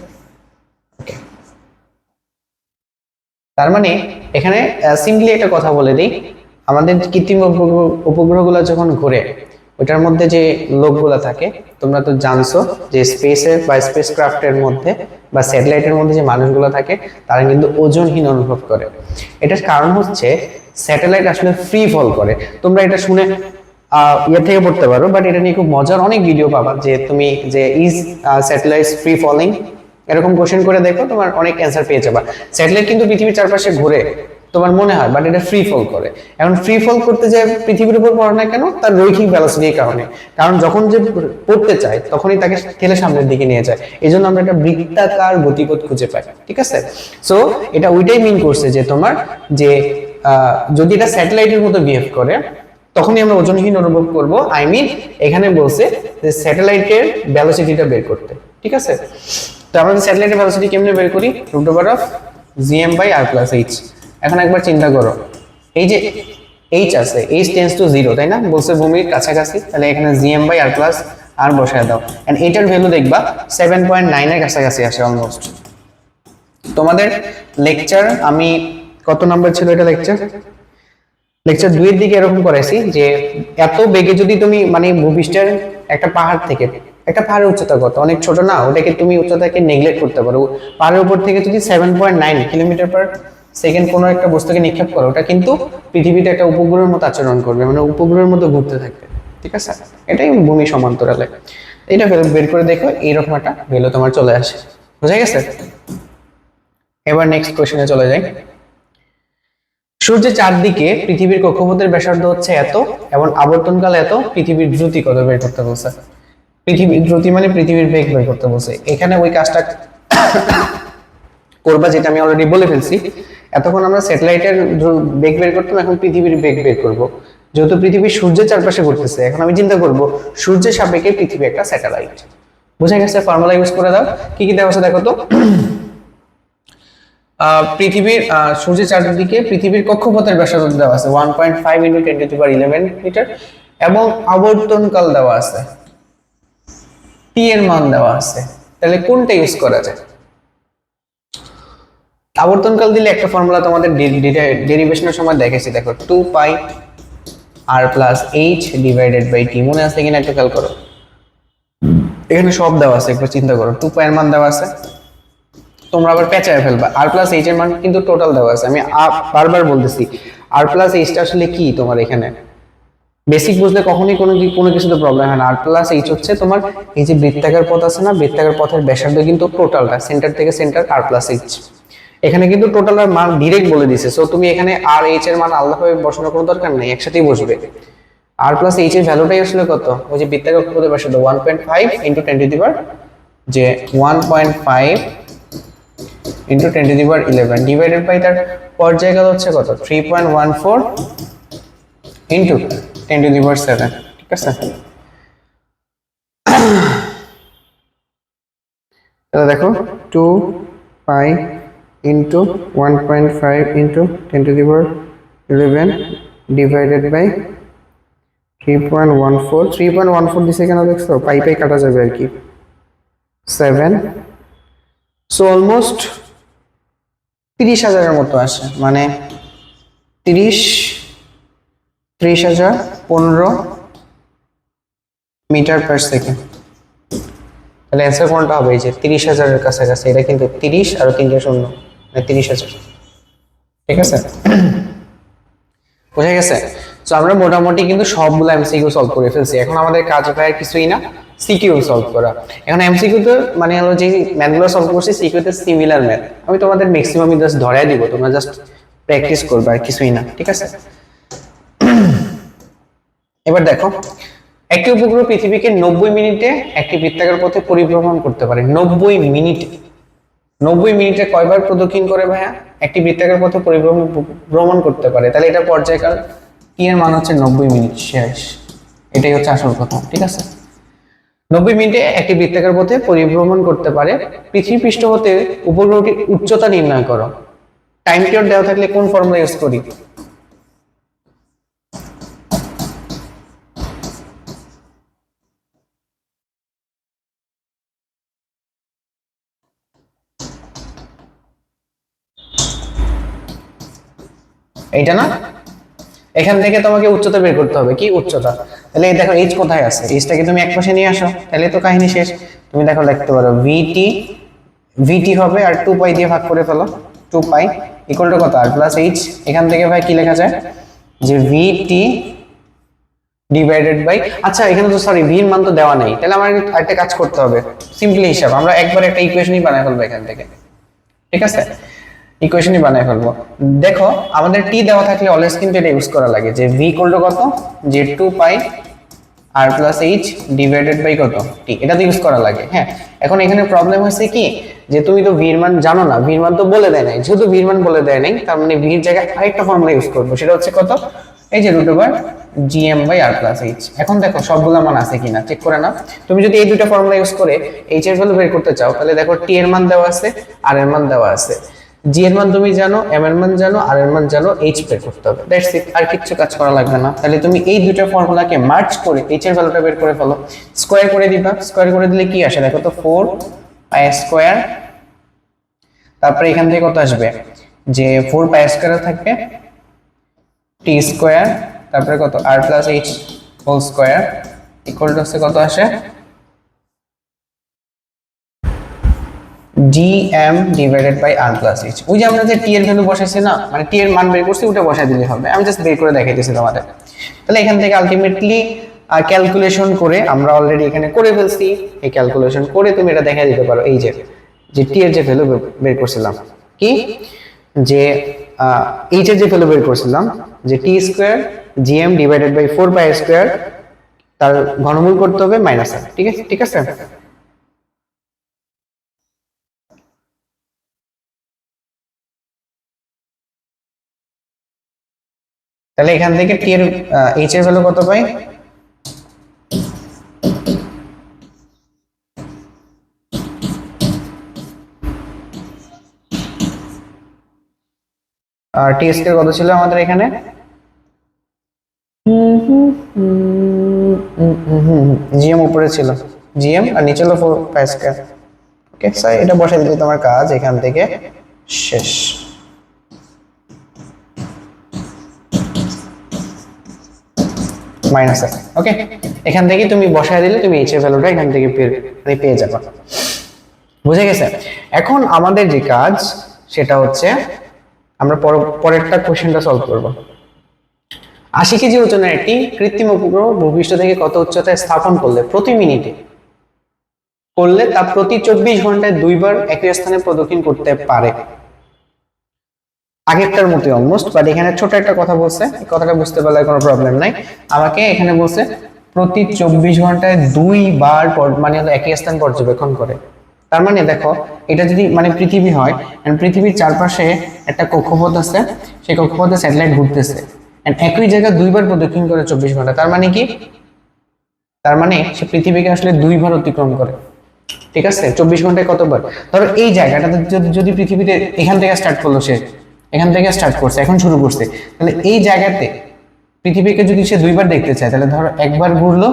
তার মানে এখানে সিম্পলি একটা কথা বলে দিই, আমাদের কৃত্রিম উপগ্রহগুলো যখন ঘুরে, ওটার মধ্যে যে লোকগুলো থাকে, তোমরা তো জানছো যে স্পেসে বা স্পেস ক্রাফটের মধ্যে বা স্যাটেলাইটের মধ্যে যে মানুষগুলো থাকে, তারা কিন্তু ওজনহীন অনুভব করে। এটার কারণ হচ্ছে স্যাটেলাইট আসলে ফ্রি ফল করে। তোমরা এটা শুনে ইয়ে থেকে পড়তে পারো, বাট এটা নিয়ে খুব মজার অনেক ভিডিও পাবা, যে তুমি যে ইজ স্যাটেলাইট ফ্রি ফলিং এরকম কোশ্চেন করে দেখো, তোমার অনেক অ্যান্সার পেয়ে যাবা। স্যাটেলাইট কিন্তু পৃথিবীর চারপাশে ঘুরে, তোমার মনে হয়, বাট এটা ফ্রি ফল করে। এখন ফ্রি ফল করতে যায় পৃথিবীর উপর পড়ে না কেন? তার রৈখিক ভেলোসিটির কারণে। কারণ যখন যে পড়তে চায় তখনই তাকে ঠেলে সামনের দিকে নিয়ে যায়, এই জন্য আমরা একটা বৃত্তাকার গতিপথ খুঁজে পাই। ঠিক আছে, সো এটা ওইটাই মিন করছে যে তোমার যে যদি এটা স্যাটেলাইটের মতো বিহেভ করে তখনই আমরা ওজনহীন অনুভব করব। আই মিন এখানে বলছে যে স্যাটেলাইটের ভেলোসিটিটা বের করতে। ঠিক আছে, তো আমরা স্যাটেলাইটের ভেলোসিটি কেমনে বের করি? √gm/r+h। এখন একবার চিন্তা করো, এই যে h আছে, h টেন্ডস টু 0, তাই না? বলছে ভূমির কাছাকাছি, তাহলে এখানে gm/r+r বসায় দাও, এন্ড এটার ভ্যালু দেখবা 7.9 এর কাছাকাছি আসে অলমোস্ট। তোমাদের লেকচার আমি কত নাম্বার ছিল এটা লেকচার 2 এর দিকে এরকম করেছি যে এত বেগে যদি তুমি মানে ভূপৃষ্ঠের একটা পাহাড় থেকে, একটা পাহাড়ের উচ্চতা কত, অনেক ছোট না, ওটাকে তুমি উচ্চতাকে নেগলেক্ট করতে পারো। পাহাড়ের উপর থেকে যদি 7.9 কিলোমিটার/সেকেন্ড কোনো একটা বস্তুকে নিক্ষেপ করো, ওটা কিন্তু পৃথিবীতে একটা উপগ্রহের মতো আচরণ করবে, মানে উপগ্রহের মতো ঘুরতে থাকবে। ঠিক আছে, এটাই ভূমি সমান্তরালে। এটা বের করে দেখো, এইরকম একটা ভ্যালু তোমার চলে আসে। বুঝা গেছে? এবার নেক্সট কোশ্চেনে চলে যাই। সূর্যের চারদিকে পৃথিবীর কক্ষপথের ব্যাসার্ধ হচ্ছে এত এবং আবর্তনকাল এত, পৃথিবীর দ্রুতি কত বের করতে বলছে। পৃথিবীর দ্রুতি মানে পৃথিবীর বেগ বের করতে বলছে। এখানে ওই কাজটা করবা যেটা আমি অলরেডি বলে ফেলছি। এতক্ষণ আমরা স্যাটেলাইটের বেগ বের করতাম, এখন পৃথিবীর বেগ বের করব। যেহেতু পৃথিবী সূর্যের চারপাশে ঘুরতেছে, এখন আমি চিন্তা করব সূর্যের সাপেক্ষে পৃথিবী একটা স্যাটেলাইট। বুঝা গেছে? ফর্মুলা ইউজ করে দাও। কি কি দেওয়া আছে দেখো তো। পৃথিবীর সূর্যের চারদিকে পৃথিবীর কক্ষপথের ব্যাসার্ধ দেওয়া আছে 1.5 × 10⁻11 মিটার, এবং আবর্তনকাল দেওয়া আছে, টি এর মান দেওয়া আছে। তাহলে কোনটা ইউজ করা যায়? আবর্তনকাল দিলে একটা ফর্মুলা তোমাদের ডেরিভেশনের সময় দেখেছি, দেখো 2πr+h/t। মনে আছে কিনা একটু খেয়াল করো, এখানে সব দেওয়া আছে, একবার চিন্তা করো। 2π এর মান দেওয়া আছে, তোমরা আবার পেঁচায় ফেলবা। r+h এর মান কিন্তু টোটাল দেওয়া আছে। আমি বারবার বলতেছি r+h টা আসলে কি, তোমার এখানে বেসিক বুঝলে কখনোই কোনো কিছুতে প্রবলেম হয় না। r+h হচ্ছে তোমার এই যে বৃত্তাকার পথ আছে না, বৃত্তাকার পথের ব্যাসার্ধ কিন্তু টোটালটা, সেন্টার থেকে সেন্টার r+h। এখানে কিন্তু টোটালের মান ডিরেক্ট বলে দিছে, সো তুমি এখানে r/h এর মান আলাদাভাবে বসানোর কোনো দরকার নেই, একসাথেই বসবে। r+h এর ভ্যালুটাই আসলে কত? ওই যে বৃত্তাকার পথের ব্যাসার্ধ 1.5 × 1.5 × 10⁻11 ডিভাইডেড বাই তার পর্যায়কাল হচ্ছে কত? 3.14 × 10⁻7। ঠিক আছে, তাহলে দেখো 2π × 1.5 × 10⁻11 ডিভাইডেড বাই 3.14 দিছে কেন দেখছো? পাই কাটা যাবে আর কি, 7। সো অলমোস্ট 30,000 মতো আসে, মানে 30,015 মিটার/সেকেন্ড। তাহলে অ্যান্সার কোনটা হবে? এই যে 30,000 এর কাছাকাছি। এটা কিন্তু 30 আর 3টা শূন্য, মানে 30,000। ঠিক আছে, বুঝা গেছে? সো আমরা মোটামুটি কিন্তু সবগুলো এমসিকিউ সলভ করে ফেলছি। এখন আমাদের কাজ প্রায় কিছুই না, সিকিউ সলভ করা। এখন এমসিকিউ তো মানে হলো যে ম্যাথগুলো সলভ করছি, সিকিউতে সিমিলার ম্যাথ আমি তোমাদের ম্যাক্সিমামই জাস্ট ধরাই দিব, তোমরা জাস্ট প্র্যাকটিস করবে আর কিছুই না। ঠিক আছে, এবার দেখো, একটি উপগ্রহ পৃথিবীকে 90 মিনিটে একটি বৃত্তাকার পথে পরিভ্রমণ করতে পারে। 90 মিনিটে, 90 মিনিটে কয়বার প্রদক্ষিণ করে ভাইয়া? একটি বৃত্তাকার পথে ভ্রমণ করতে পারে। তাহলে এটা পর্যায়কাল টি এর মান হচ্ছে 90 মিনিট শেষ। এটাই হচ্ছে আসল কথা। ঠিক আছে, 90 মিনিটে একটি বৃত্তাকার পথে পরিভ্রমণ করতে পারে। পৃথিবী পৃষ্ঠ হতে উপগ্রহটির উচ্চতা নির্ণয় করো। টাইম পিরিয়ড দেওয়া থাকলে কোন ফর্মুলা ইউজ করি? এইটা না, এখান থেকে তোমাকে উচ্চতা বের করতে হবে। কি উচ্চতা? তাহলে দেখো এইচ কোথায় আছে, এইচটাকে তুমি একপাশে নিয়ে আসো, তাহলে তো কাহিনী শেষ। তুমি দেখো লিখতে পারো ভিটি হবে আর 2π দিয়ে ভাগ করে ফেলো। 2π ইকুয়াল টু কত? r+h। এখান থেকে ভাই কি লেখা যায় যে ভিটি ডিভাইডেড বাই, আচ্ছা এখানে তো সরি ভি এর মান তো দেওয়া নেই, তাহলে আমার একটা কাজ করতে হবে। সিম্পলি হিসাব, আমরা একবার একটা ইকুয়েশনই বানাই ফেলবো এখান থেকে। ঠিক আছে, ইকুয়েশনই বানাই ফেলবো। দেখো আমাদের টি দেওয়া থাকলে অলওয়েজ কিন্তু এটা ইউজ করা লাগে যে ভি ইকুয়াল টু কত, যে 2 পাই আর প্লাস এইচ ডিভাইডেড বাই কত টি, এটা তো ইউজ করা লাগে। হ্যাঁ, এখন এখানে প্রবলেম হচ্ছে কি, যে তুমি তো ভির মান জানো না, ভির মান তো বলে দেয় নাই, যেহেতু ভির মান বলে দেয় নাই তার মানে ভির জায়গায় আরেকটা ফর্মুলা ইউজ করবো, সেটা হচ্ছে কত, এই যে root over GM by R plus H. এখন দেখো সবগুলা মান আছে কিনা চেক করে নাও। তুমি যদি এই দুটো ফর্মুলা ইউজ করে এইচ এর ভ্যালু বের করতে চাও, তাহলে দেখো টি এর মান দেওয়া আছে, আর এর মান দেওয়া আছে, জি এর মান তুমি জানো, এম এর মান জানো, আর এর মান জানো, এইচ বের করতে হবে, দ্যাটস ইট, আর কিছু কাজ করা লাগবে না। তাহলে তুমি এই দুটো ফর্মুলাকে মার্জ করে এইচ এর ভ্যালুটা বের করে ফেলো, স্কয়ার করে দিবা, স্কয়ার করে দিলে কি আসে দেখো তো, 4 পাই স্কয়ার, তারপরে এখান থেকে কত আসবে, যে 4 পাই স্কয়ার থাকবে টি স্কয়ার, তারপরে কত R plus H whole square equal to কত আসে, gm divided by r plus h। ওই যে আমরা যে t এর ভ্যালু বসাইছি না, মানে t এর মান বের করছি, ওটা বসাই দিলে হবে, আমি জাস্ট বের করে দেখাইতেছি তোমাদের। তাহলে এখান থেকে আলটিমেটলি ক্যালকুলেশন করে আমরা অলরেডি এখানে করে ফেলছি, এই ক্যালকুলেশন করে তুমি এটা দেখাই দিতে পারো, এই যে t এর যে ভ্যালু বের করছিলাম, কি যে h এর যে ভ্যালু বের করছিলাম, যে t square gm divided by 4 pi square, তার ঘনমূল করতে হবে মাইনাস r, ঠিক আছে, ঠিক আছে। তাহলে এখান থেকে টি এর এইচ এর ভ্যালু কত পাই, আর টি স্কয়ার কত ছিল আমাদের এখানে, জিএম উপরে ছিল, জিএম আর নিচে হলো 4 পাই স্কয়ার। ওকে স্যার, এটা বসাই দিলে তোমার কাজ এখান থেকে শেষ। মাইনাস আছে, ওকে, এখান থেকে তুমি বসায় দিলে তুমি এইচ এর ভ্যালুটা এখান থেকে পেয়ে যাবে, বুঝে গেছে। এখন আমাদের যে কাজ সেটা হচ্ছে আমরা পরেরটা কোশ্চেনটা সলভ করব। 80 কেজি ওজনের একটি কৃত্রিম উপগ্রহ ভূপৃষ্ঠ থেকে কত উচ্চতায় স্থাপন করলে প্রতি মিনিটে তা প্রতি 24 ঘন্টায় 2 বার একই স্থানে প্রদক্ষিণ করতে পারে। আগেরটার মতোই অলমোস্ট, বাট এখানে ছোট একটা কথা বলছে, এই কথাটা বুঝতে পারলে কোনো প্রবলেম নাই। আমাকে এখানে বলছে প্রতি 24 ঘন্টায় 2 বার মানে একই স্থান পর্যবেক্ষণ করে। তার মানে দেখো এটা যদি মানে পৃথিবী হয়, এন্ড পৃথিবীর চারপাশে একটা কক্ষপথ আছে, সেই কক্ষপথে স্যাটেলাইট ঘুরতেছে, এন্ড একই জায়গায় 2 বার প্রদক্ষিণ করে 24 ঘন্টা, তার মানে কি, তার মানে সে পৃথিবীকে আসলে 2 বার অতিক্রম করে, ঠিক আছে। 24 ঘন্টায় কতবার, ধরো এই জায়গাটাতে যদি পৃথিবীতে এখান থেকে স্টার্ট করলো, সে এখান থেকে স্টার্ট করছে, এখন শুরু করছে, তাহলে এই জায়গাতে পৃথিবীকে যদি সে 2 বার দেখতে চায়, তাহলে ধরো একবার ঘুরলো,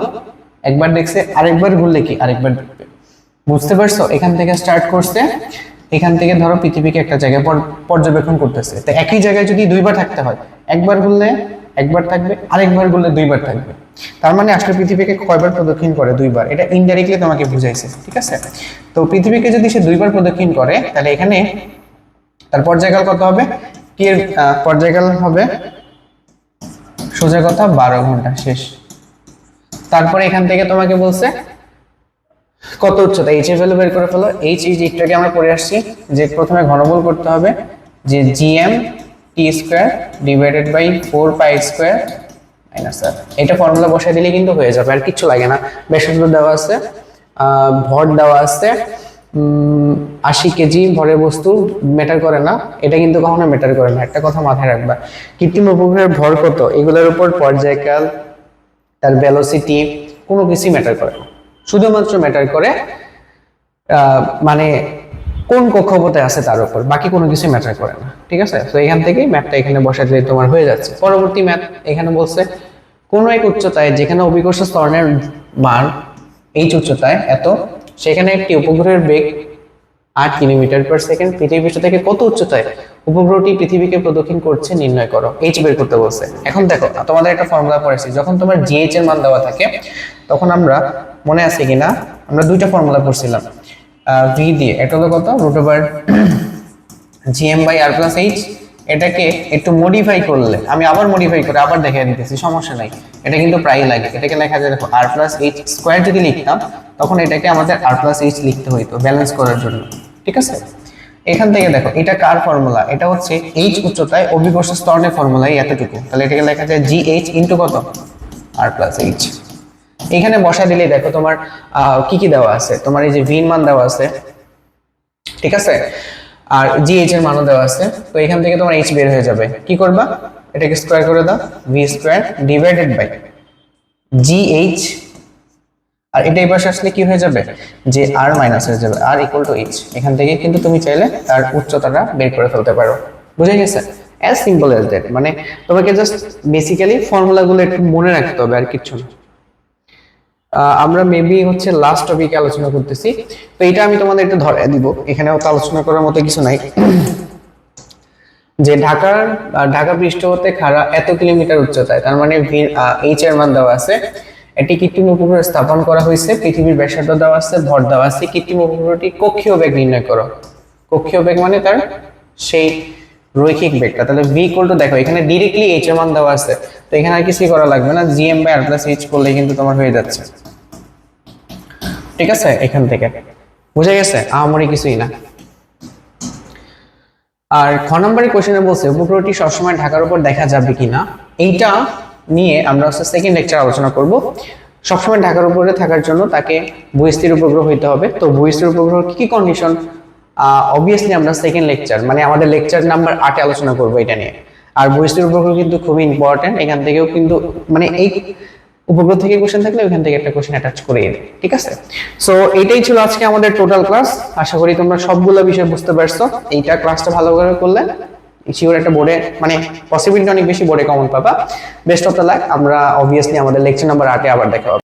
একবার দেখছে, আরেকবার ঘুরলে কি আরেকবার দেখবে, বুঝতে পারছো। এখান থেকে স্টার্ট করছে, এখান থেকে ধরো পৃথিবীকে একটা জায়গায় পর্যবেক্ষণ করতেছে, তো একই জায়গায় যদি 2 বার থাকতে হয়, একবার ঘুরলে একবার থাকবে, আরেকবার ঘুরলে 2 বার থাকবে, তার মানে আসলে পৃথিবীকে কয়বার প্রদক্ষিণ করে, 2 বার। এটা ইনডাইরেক্টলি তোমাকে বুঝাইছে, ঠিক আছে। তো পৃথিবীকে যদি সে 2 বার প্রদক্ষিণ করে, তাহলে এখানে তার পর্যায়কাল কত হবে, টি এর পর্যায়কাল হবে সোজা কথা 12 ঘন্টা, শেষ। তারপরে এখান থেকে তোমাকে বলছে কত উচ্চতা, এইচ এর ভ্যালু বের করে ফেলো। এইচ এই যে একটাকে আমরা পড়ে আসছি, যে প্রথমে ঘনমূল করতে হবে, যে GM T square divided by 4 pi square minus R, এটা ফর্মুলা বসাই দিলে কিন্তু হয়ে যাবে, আর কিছু লাগে না। ব্যাসার্ধ দেওয়া আছে, ভর দেওয়া আছে, 80 কেজি ভরের বস্তু ম্যাটার করে না, এটা কিন্তু কখনো ম্যাটার করে না, একটা কথা মাথায় রাখবা। কৃত্রিম উপগ্রহের ভর কত, এগুলোর উপর পর্যায়কাল, তার ভেলোসিটি, কোনো কিছুই ম্যাটার করে না, শুধুমাত্র ম্যাটার করে মানে কোন কক্ষপথে আছে তার উপর, বাকি কোনো কিছু ম্যাটার করে না, ঠিক আছে। তো এখান থেকে ম্যাথটা এখানে বসাই দিলে তোমার হয়ে যাচ্ছে। পরবর্তী ম্যাথ এখানে বলছে কোন এক উচ্চতায় যেখানে অভিকর্ষ ত্বরণের মান এইচ উচ্চতায় এত, সেখানে একটি উপগ্রহের বেগ 8 কিলোমিটার পার সেকেন্ড পৃথিবী পৃষ্ঠ থেকে কত উচ্চতায় উপগ্রহটি পৃথিবীকে প্রদক্ষিণ করছে নির্ণয় করো। এইচ বের করতে বলছে। এখন দেখো তোমাদের একটা ফর্মুলা পড়েছি, যখন তোমার জিএইচ এর মান দেওয়া থাকে, তখন আমরা মনে আছে কিনা আমরা দুইটা ফর্মুলা পড়ছিলাম ভি দিয়ে, এটা হলো কত root over GM by R plus H. এটাকে একটু মডিফাই করলে, আমি আবার মডিফাই করে আবার দেখিয়ে দিতেছি, সমস্যা নাই, এটা কিন্তু প্রায় লাগে। এটাকে লেখা যায় দেখো আর প্লাস এইচ স্কোয়ার, যদি লিখতাম তখন এটাকে আমাদের আর প্লাস এইচ লিখতে হইতো ব্যালেন্স করার জন্য, ঠিক আছে। এখান থেকে দেখো এটা কার ফর্মুলা, এটা হচ্ছে এইচ উচ্চতায় অভিকর্ষ ত্বরণের ফর্মুলা এতটুকু, তাহলে এটাকে লেখা যায় GH ইনটু কত R প্লাস H। এখানে বসা দিলেই দেখো তোমার কি কি দেওয়া আছে, তোমার এই যে v এর মান দেওয়া আছে, ঠিক আছে, আর GH এর মানও দেওয়া আছে। তো এখান থেকে তোমার H বের হয়ে যাবে, কি করবা এটাকে স্কয়ার করে দাও, v square divided by GH, আর এটা এই পাশে আসলে কি হয়ে যাবে যে r মাইনাস হয়ে যাবে, r ইকুয়াল টু h। এখান থেকে কিন্তু তুমি চাইলে তার উচ্চতাটা বের করে ফেলতে পারো, বুঝে গেছে? As simple as that. মানে তোমাকে জাস্ট বেসিক্যালি ফর্মুলাগুলো একটু মনে রাখতে হবে, আর কিছু না। আমরা মেবি হচ্ছে লাস্ট টপিকে আলোচনা করতেছি, তো এটা আমি তোমাদের একটু ধরে দিব, এখানেও তো আলোচনা করার মতো কিছু নাই। যে ঢাকা পৃষ্ঠ হতে খাড়া এত কিলোমিটার উচ্চতায়, তার মানে এইচ এর মান দেওয়া আছে, এটি কৃত্রিম উপগ্রহ স্থাপন করা হয়েছে, পৃথিবীর ব্যাসার্ধ দেওয়া আছে, ভর দেওয়া আছে, কৃত্রিম উপগ্রহটি কক্ষীয় বেগ নির্ণয় করো। কক্ষীয় বেগ মানে তার সেই রৈখিক বেগটা, তাহলে v ইকুয়াল টু দেখো এখানে ডাইরেক্টলি h এর মান দেওয়া আছে, তো এখানে আর কিছুই করা লাগবে না, gm by r plus h করলে কিন্তু তোমার হয়ে যাচ্ছে, ঠিক আছে? এখান থেকে বুঝে গেছে, আমারই কিছুই না। আর খ নম্বরের কোশ্চেনে বলছে উপগ্রহটি সবসময় ঢাকার উপর দেখা যাবে কিনা, এইটা নিয়ে আমরা হচ্ছে সেকেন্ড লেকচার আলোচনা করব। সবসময় ঢাকার উপরে থাকার জন্য তাকে ভূস্থির উপগ্রহ হইতে হবে। তো ভূস্থির উপগ্রহ কি কি কন্ডিশন, অবভিয়াসলি আমরা সেকেন্ড লেকচার মানে আমাদের লেকচার নাম্বার 8 আলোচনা করব এটা নিয়ে। আর ভূস্থির উপগ্রহ কিন্তু খুবই ইম্পর্টেন্ট, এখান থেকেও কিন্তু মানে এই উপগ্রহ থেকে কোশ্চেন থাকলে ওখান থেকে একটা কোশ্চেন অ্যাটাচ করে দিই, ঠিক আছে? সো এইটাই ছিল আজকে আমাদের টোটাল ক্লাস। আশা করি তোমরা সবগুলো বিষয় বুঝতে পারছো। এইটা ক্লাসটা ভালো করে করলে শিওর একটা বোর্ডে মানে পসিবিলিটি অনেক বেশি বোর্ডে কমন পাবা। Best of the luck. আমরা অবভিয়াসলি আমাদের লেকচার নাম্বার 8 আবার দেখা হবে।